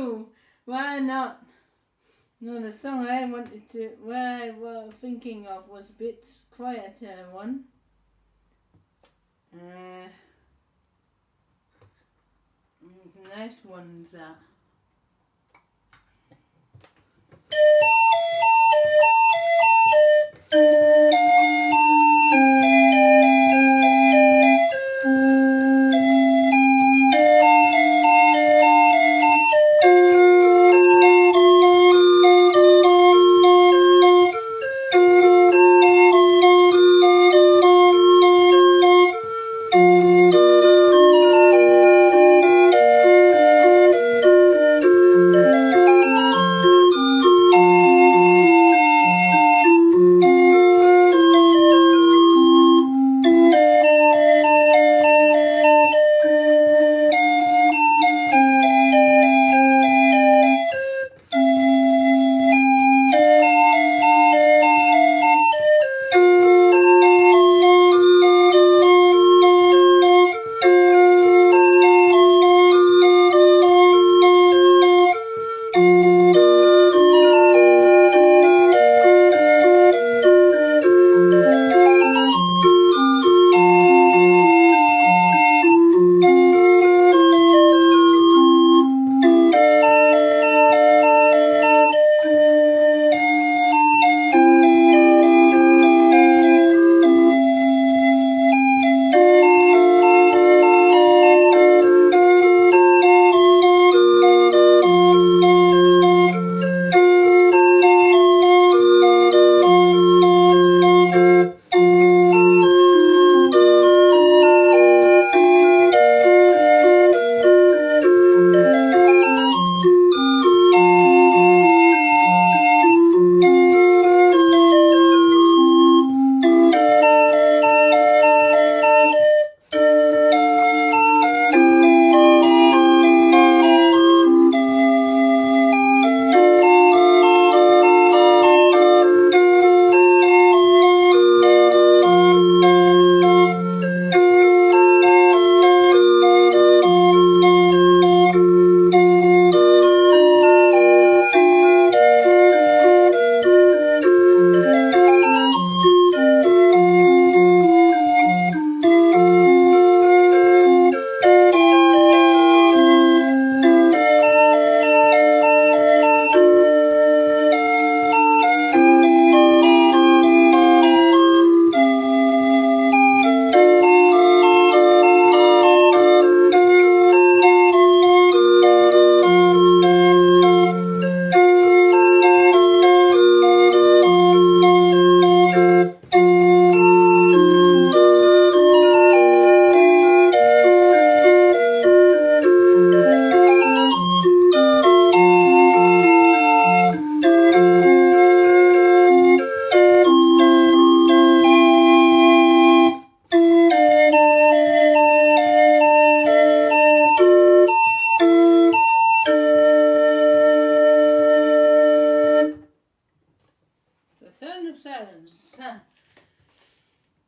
do. Why not? No, the song I wanted to, what I was thinking of was a bit quieter one. Nice ones that.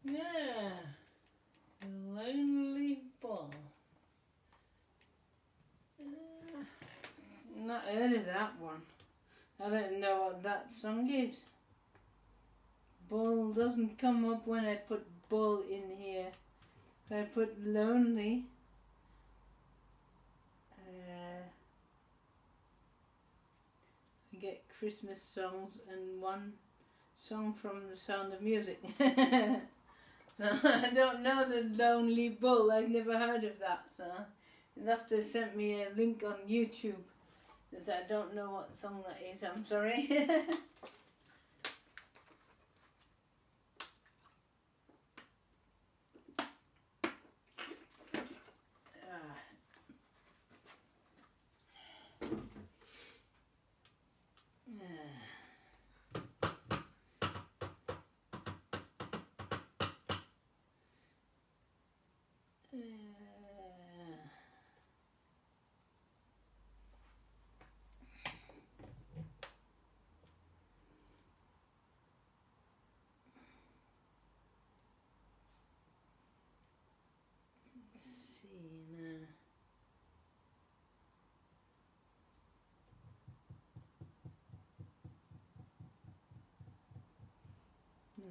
Yeah. Lonely Ball. Not heard of that one. I don't know what that song is. Bull doesn't come up when I put bull in here. If I put lonely, I get Christmas songs and one song from The Sound of Music. So I don't know the Lonely Bull. I've never heard of that. So you'll have to send me a link on YouTube, because I don't know what song that is. I'm sorry.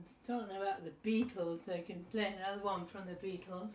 It's talking about the Beatles, so you can play another one from the Beatles.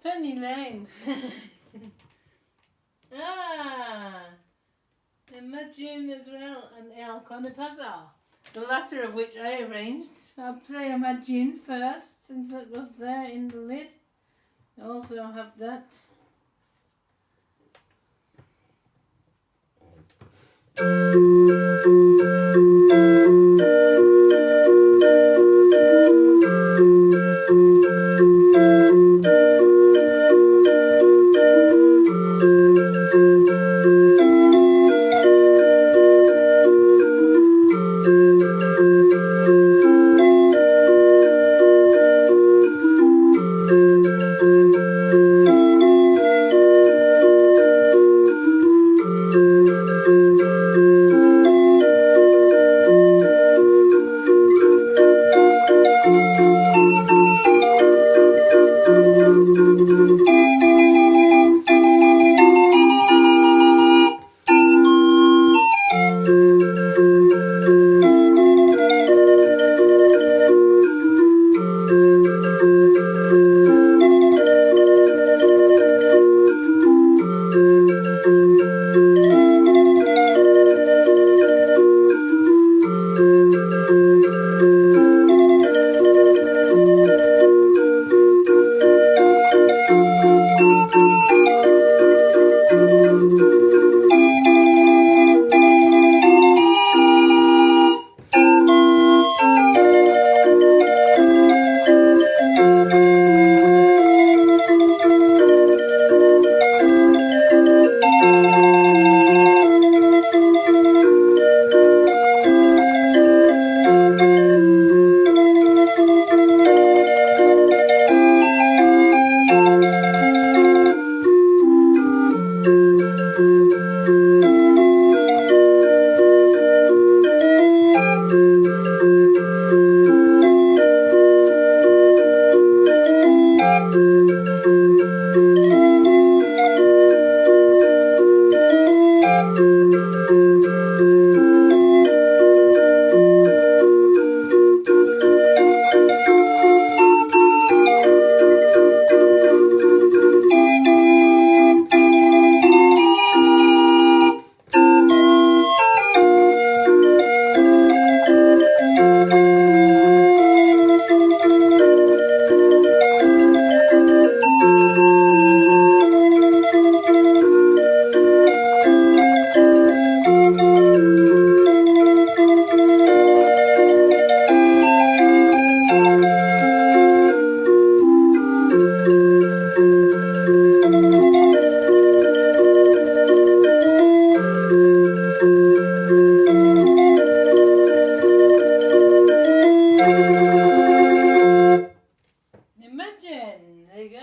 Penny Lane. Imagine as well and El Conipasa. The latter of which I arranged. I'll play Imagine first since it was there in the list. I also have that. Imagine, there you go.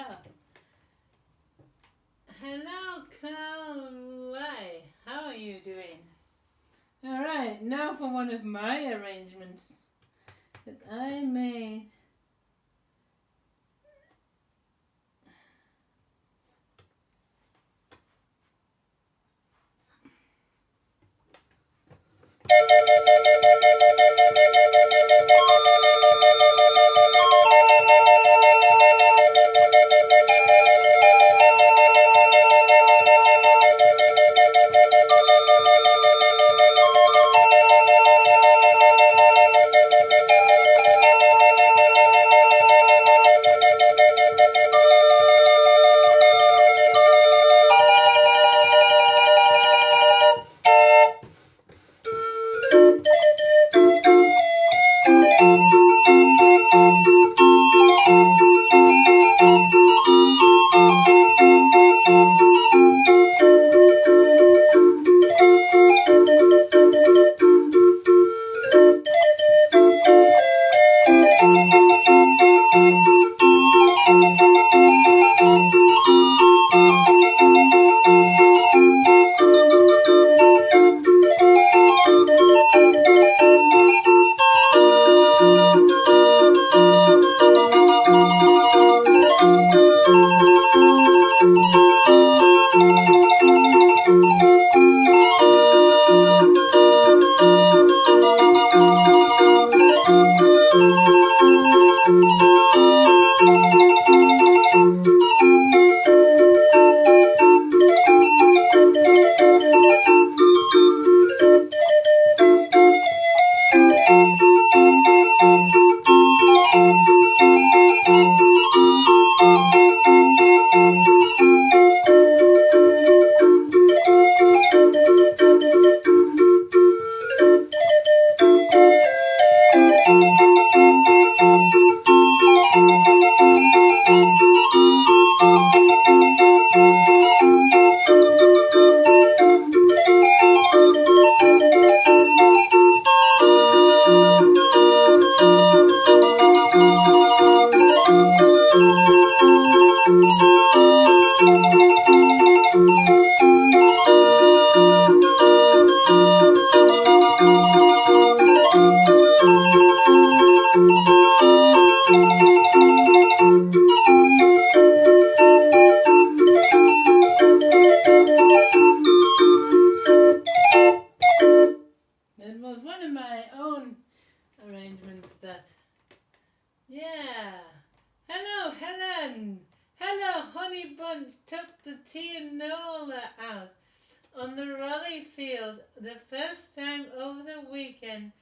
Hello, Chloe. How are you doing? Alright, now for one of my arrangements that I made. That was one of my own arrangements that. Yeah. Hello, Helen. Hello, Honey Bunch. Took the Tianola out on the rally field the first time over the weekend.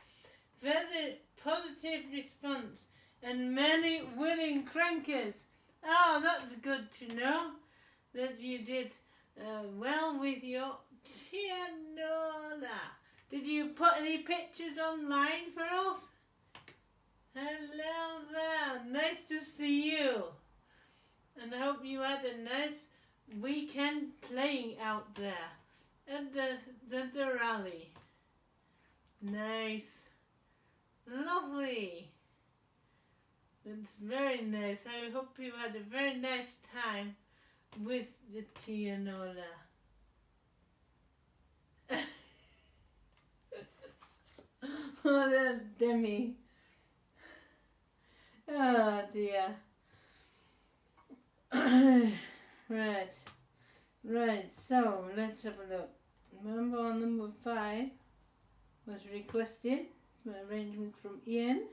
Very positive response and many winning crankers. Oh, that's good to know that you did well with your Tianola. Did you put any pictures online for us? Hello there. Nice to see you. And I hope you had a nice weekend playing out there at the rally. Nice. Lovely. That's very nice. I hope you had a very nice time with the Tianola. Oh, there's Demi. Oh dear. Right, so let's have a look. Member number 5 was requested by arrangement from Ian.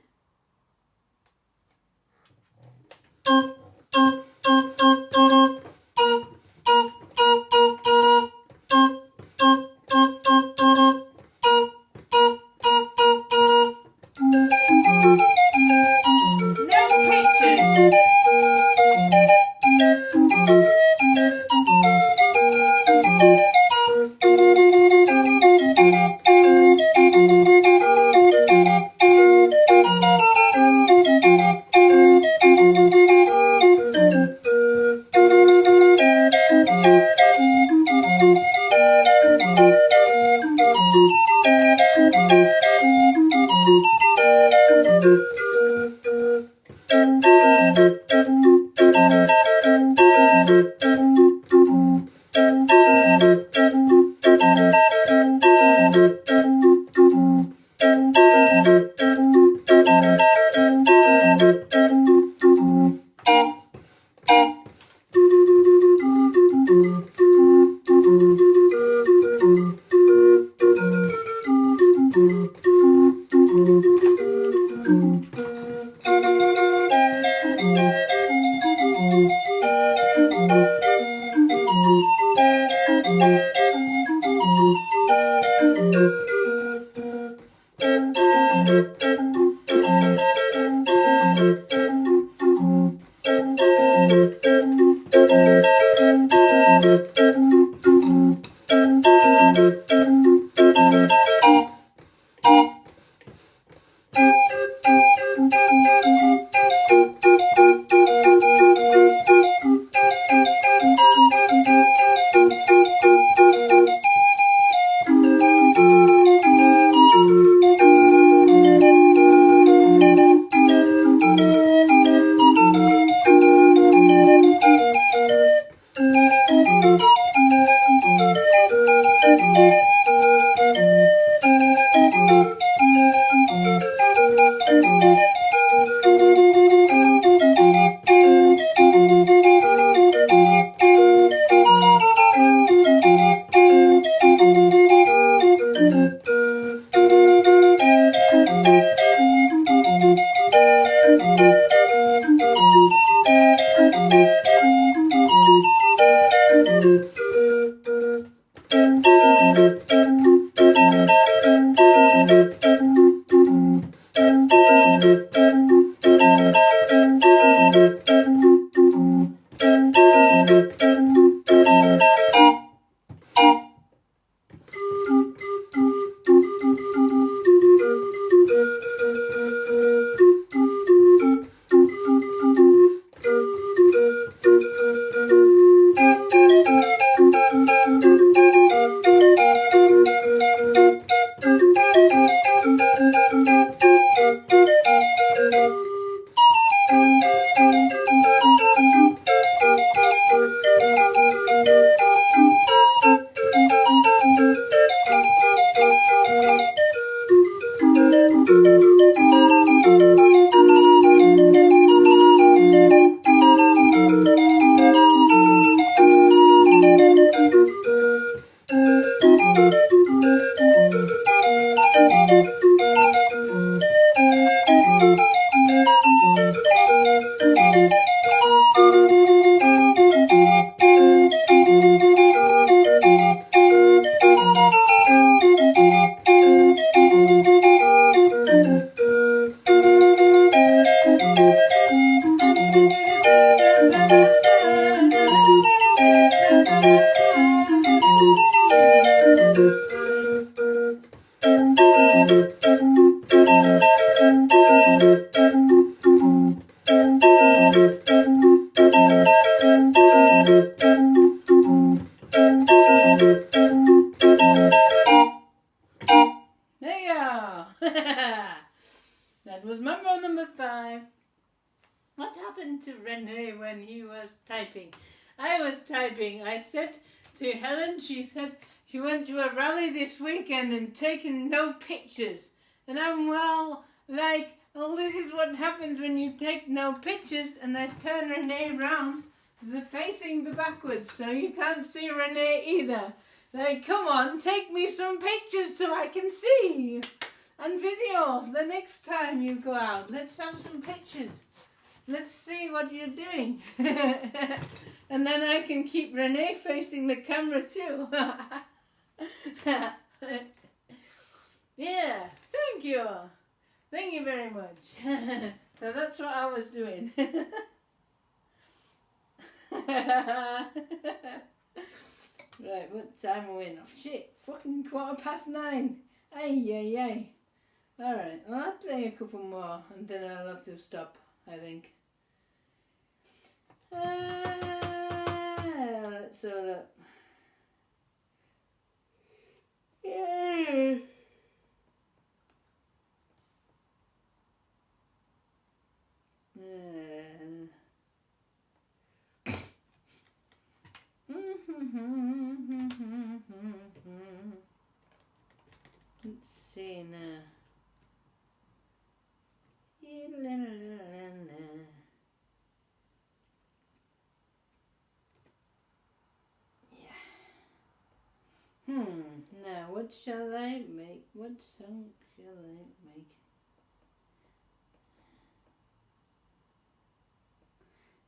That was member number 5. What happened to Renee when he was typing? I was typing. I said to Helen, she said she went to a rally this weekend and taken no pictures. And I'm well, like, oh, this is what happens when you take no pictures and I turn Renee round. They're facing the backwards, so you can't see Renee either. Like, come on, take me some pictures so I can see. And videos the next time you go out. Let's have some pictures. Let's see what you're doing. And then I can keep Renee facing the camera too. Yeah, thank you. Thank you very much. So that's what I was doing. Right, what time are we in? Oh, shit, fucking 9:15. Ay. Alright, I'll play a couple more and then I'll have to stop, I think. Let's have a look. Yay! Let's see now. Now what shall I make? What song shall I make?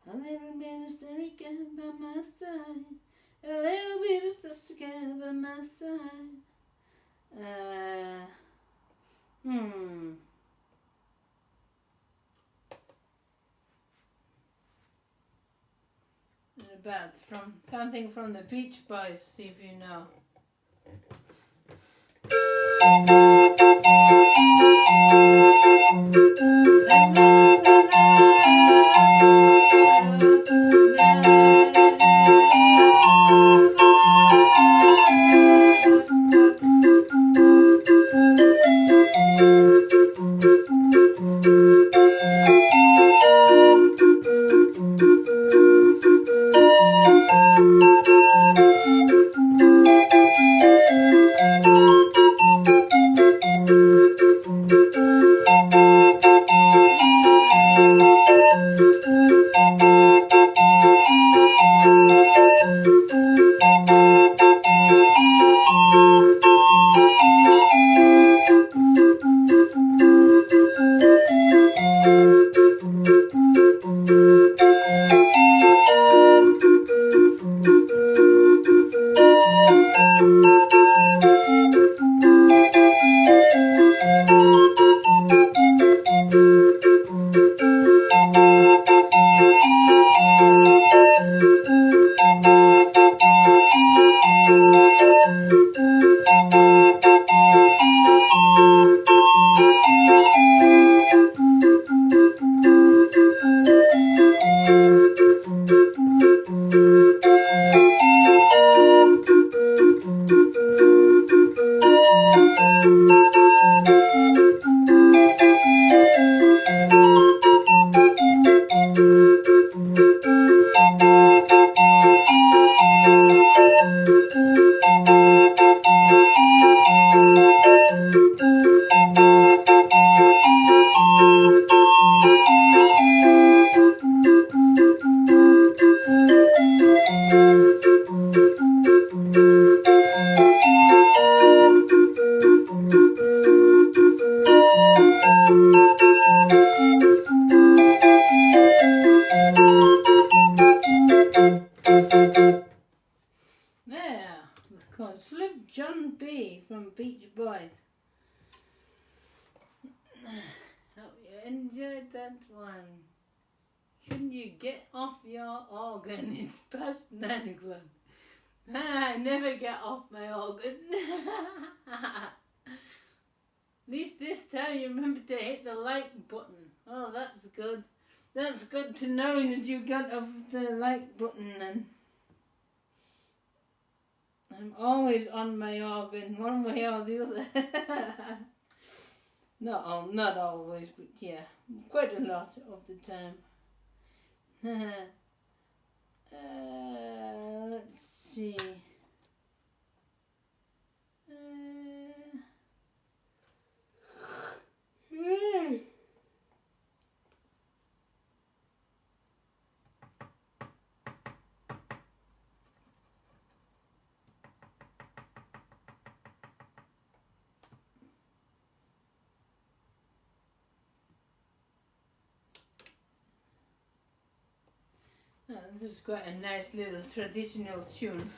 A little bit of Erica by my side. A little bit of Jessica by my side. About something from the Beach Boys, see if you know. John B. from Beach Boys. Hope you enjoyed that one. Shouldn't you get off your organ? It's past 9 o'clock. I never get off my organ. At least this time you remember to hit the like button. Oh, that's good. That's good to know that you got off the like button then. I'm always on my organ, one way or the other. Not always, but yeah, quite a lot of the time. Let's see. This is quite a nice little traditional tune.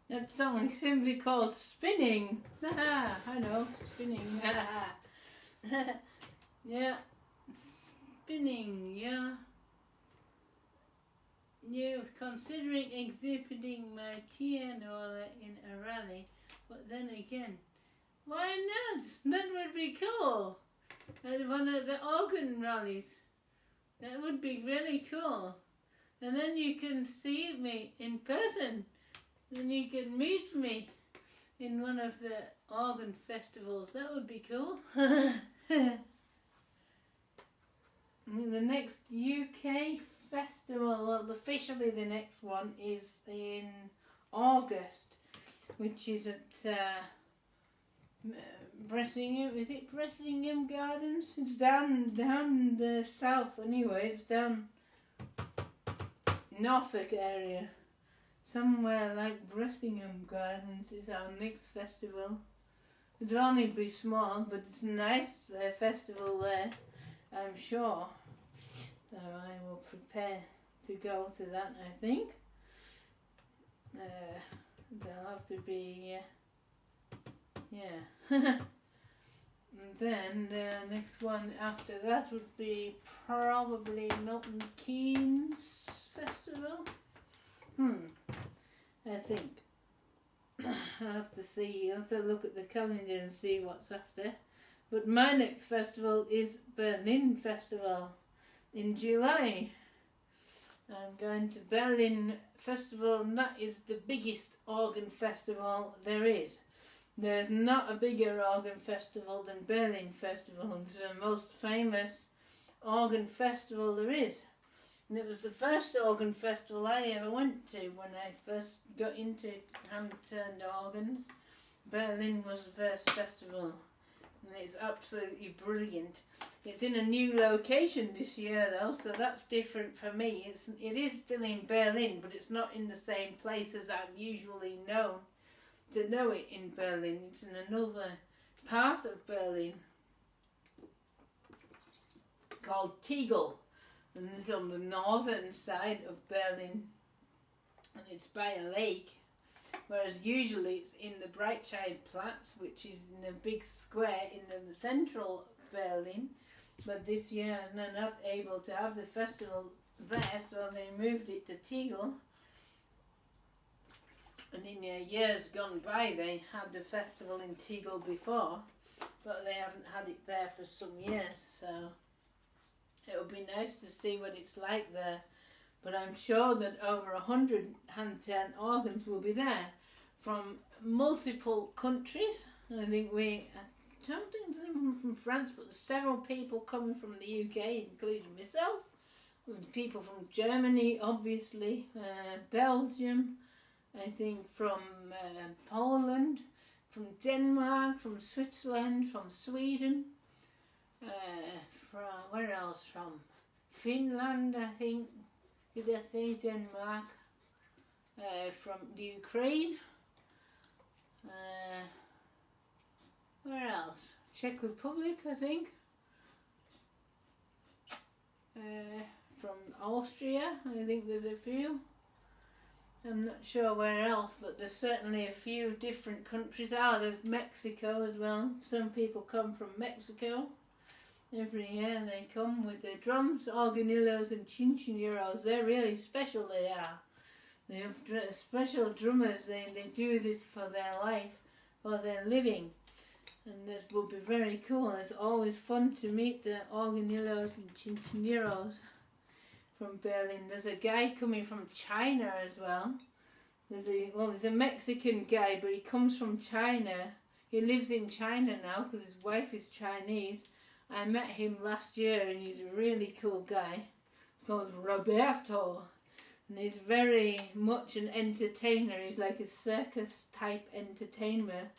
That song is simply called Spinning. I know, spinning. Yeah, spinning, yeah. You're considering exhibiting my pianola in a rally, but then again, why not? That would be cool. At one of the organ rallies. That would be really cool. And then you can see me in person. Then you can meet me in one of the organ festivals. That would be cool. The next UK festival, well, officially the next one is in August, which is at Bressingham. Is it Bressingham Gardens? It's down the south anyway. It's down Norfolk area. Somewhere like Bressingham Gardens is our next festival. It'll only be small, but it's a nice festival there, I'm sure. So I will prepare to go to that, I think. There'll have to be, yeah. And then the next one after that would be probably Milton Keynes Festival. I think. I'll have to see, I'll have to look at the calendar and see what's after. But my next festival is Berlin Festival in July. I'm going to Berlin Festival, and that is the biggest organ festival there is. There's not a bigger organ festival than Berlin Festival. It's the most famous organ festival there is. And it was the first organ festival I ever went to when I first got into hand-turned organs. Berlin was the first festival, and it's absolutely brilliant. It's in a new location this year though, so that's different for me. It is still in Berlin, but it's not in the same place as I'm usually known to know it in Berlin. It's in another part of Berlin called Tegel. And it's on the northern side of Berlin, and it's by a lake, whereas usually it's in the Breitscheidplatz, which is in a big square in the central Berlin. But this year they're not able to have the festival there, so they moved it to Tegel. And in years gone by, they had the festival in Tegel before, but they haven't had it there for some years, so it would be nice to see what it's like there. But I'm sure that over 100 hand-turned organs will be there from multiple countries. I don't think there's anyone from France, but there's several people coming from the UK, including myself. And people from Germany, obviously, Belgium, I think from Poland, from Denmark, from Switzerland, from Sweden, from where else? From Finland, I think. Did I say Denmark? From the Ukraine. Where else? Czech Republic, I think. From Austria, I think there's a few. I'm not sure where else, but there's certainly a few different countries. There's Mexico as well. Some people come from Mexico. Every year they come with their drums, organillos and chinchineros. They're really special, they are. They have special drummers. They do this for their life, for their living. And this will be very cool. It's always fun to meet the organillos and chinchineros from Berlin. There's a guy coming from China as well. There's a Mexican guy, but he comes from China. He lives in China now because his wife is Chinese. I met him last year and he's a really cool guy. He's called Roberto. And he's very much an entertainer. He's like a circus type entertainer.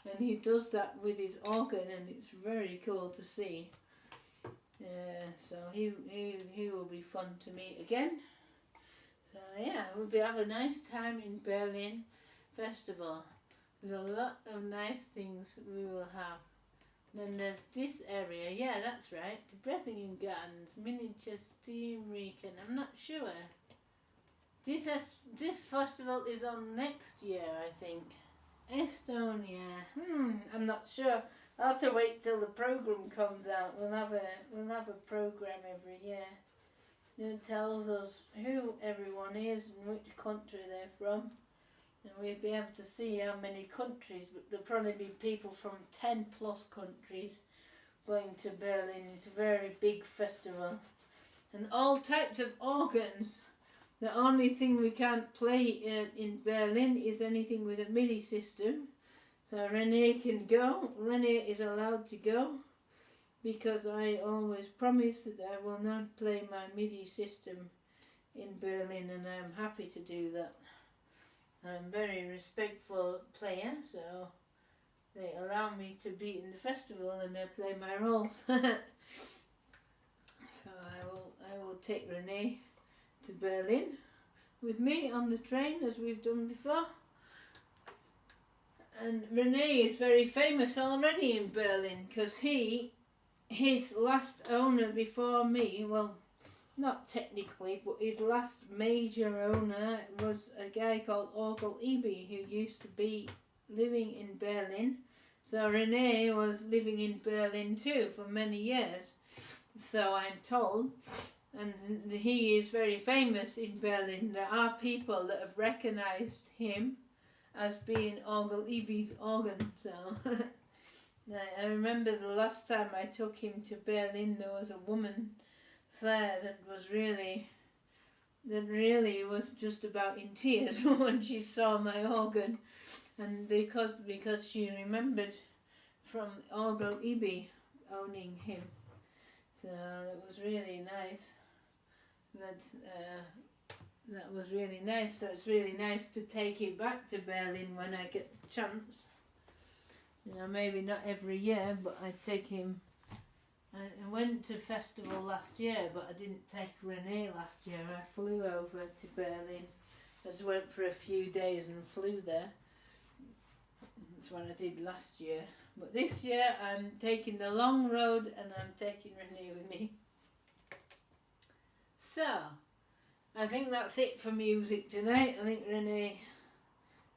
And he does that with his organ, and it's very cool to see. So he will be fun to meet again. So yeah, we'll have a nice time in Berlin Festival. There's a lot of nice things we will have. Then there's this area, yeah, that's right, the Bressingen Gardens, miniature steam recon. I'm not sure. This festival is on next year, I think. Estonia. I'm not sure. I'll have to wait till the program comes out. We'll have a program every year. It tells us who everyone is and which country they're from, and we'll be able to see how many countries. But there'll probably be people from 10+ countries going to Berlin. It's a very big festival, and all types of organs. The only thing we can't play in Berlin is anything with a MIDI system. So Renee can go. Renee is allowed to go because I always promise that I will not play my MIDI system in Berlin, and I'm happy to do that. I'm a very respectful player, so they allow me to be in the festival and they play my roles. So I will take Renee to Berlin with me on the train as we've done before. And Renee is very famous already in Berlin because his last owner before me, well, not technically, but his last major owner was a guy called Orgel Eby, who used to be living in Berlin. So Renee was living in Berlin too for many years, so I'm told. And he is very famous in Berlin. There are people that have recognised him as being Orgel Eby's organ. So I remember the last time I took him to Berlin, there was a woman there that really was just about in tears when she saw my organ, and because she remembered from Orgel Eby owning him. So it was really nice. That was really nice. So it's really nice to take him back to Berlin when I get the chance. Maybe not every year, but I take him. I went to festival last year, but I didn't take Renee last year. I flew over to Berlin. I just went for a few days and flew there. That's what I did last year. But this year I'm taking the long road and I'm taking Renee with me. So, I think that's it for music tonight. I think Renee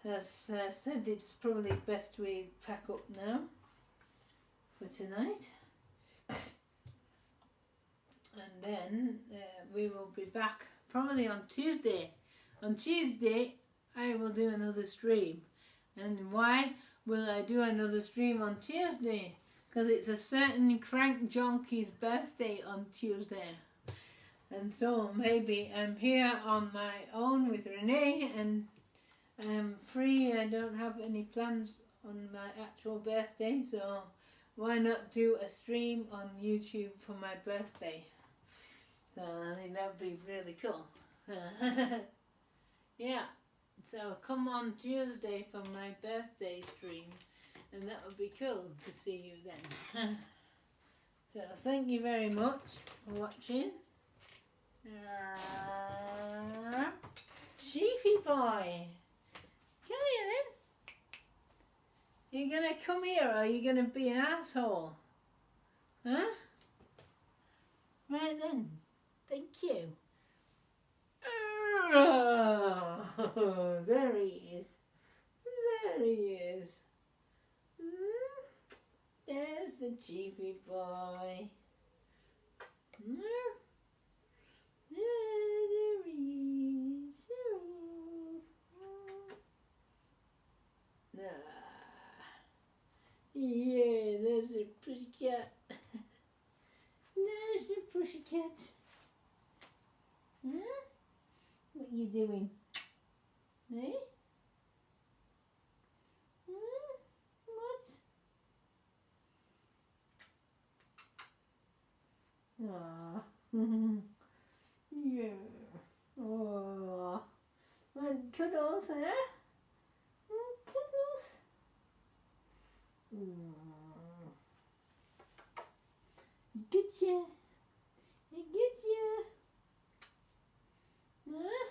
has said it's probably best we pack up now for tonight. And then we will be back probably on Tuesday. On Tuesday I will do another stream. And why will I do another stream on Tuesday? Because it's a certain TheCrankJonkie's birthday on Tuesday. And so maybe I'm here on my own with Renee and I'm free. I don't have any plans on my actual birthday, so why not do a stream on YouTube for my birthday? So I think that would be really cool. Yeah, so come on Tuesday for my birthday stream, and that would be cool to see you then. So thank you very much for watching. Chiefy boy, come here then. You gonna come here or are you gonna be an asshole? Huh? Right then. Thank you. Oh, there he is. There he is. There's the Chiefy boy. There he is. Yeah, there's a pussycat. There's a pussycat. Huh? What are you doing? Eh? What? Aww. Yeah. Aww. Want cuddles, huh? Cuddles? Get ya. I get ya. Huh?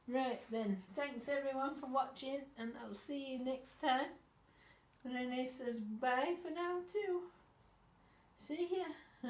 Right then, thanks everyone for watching, and I'll see you next time. And Renee says bye for now too. See ya.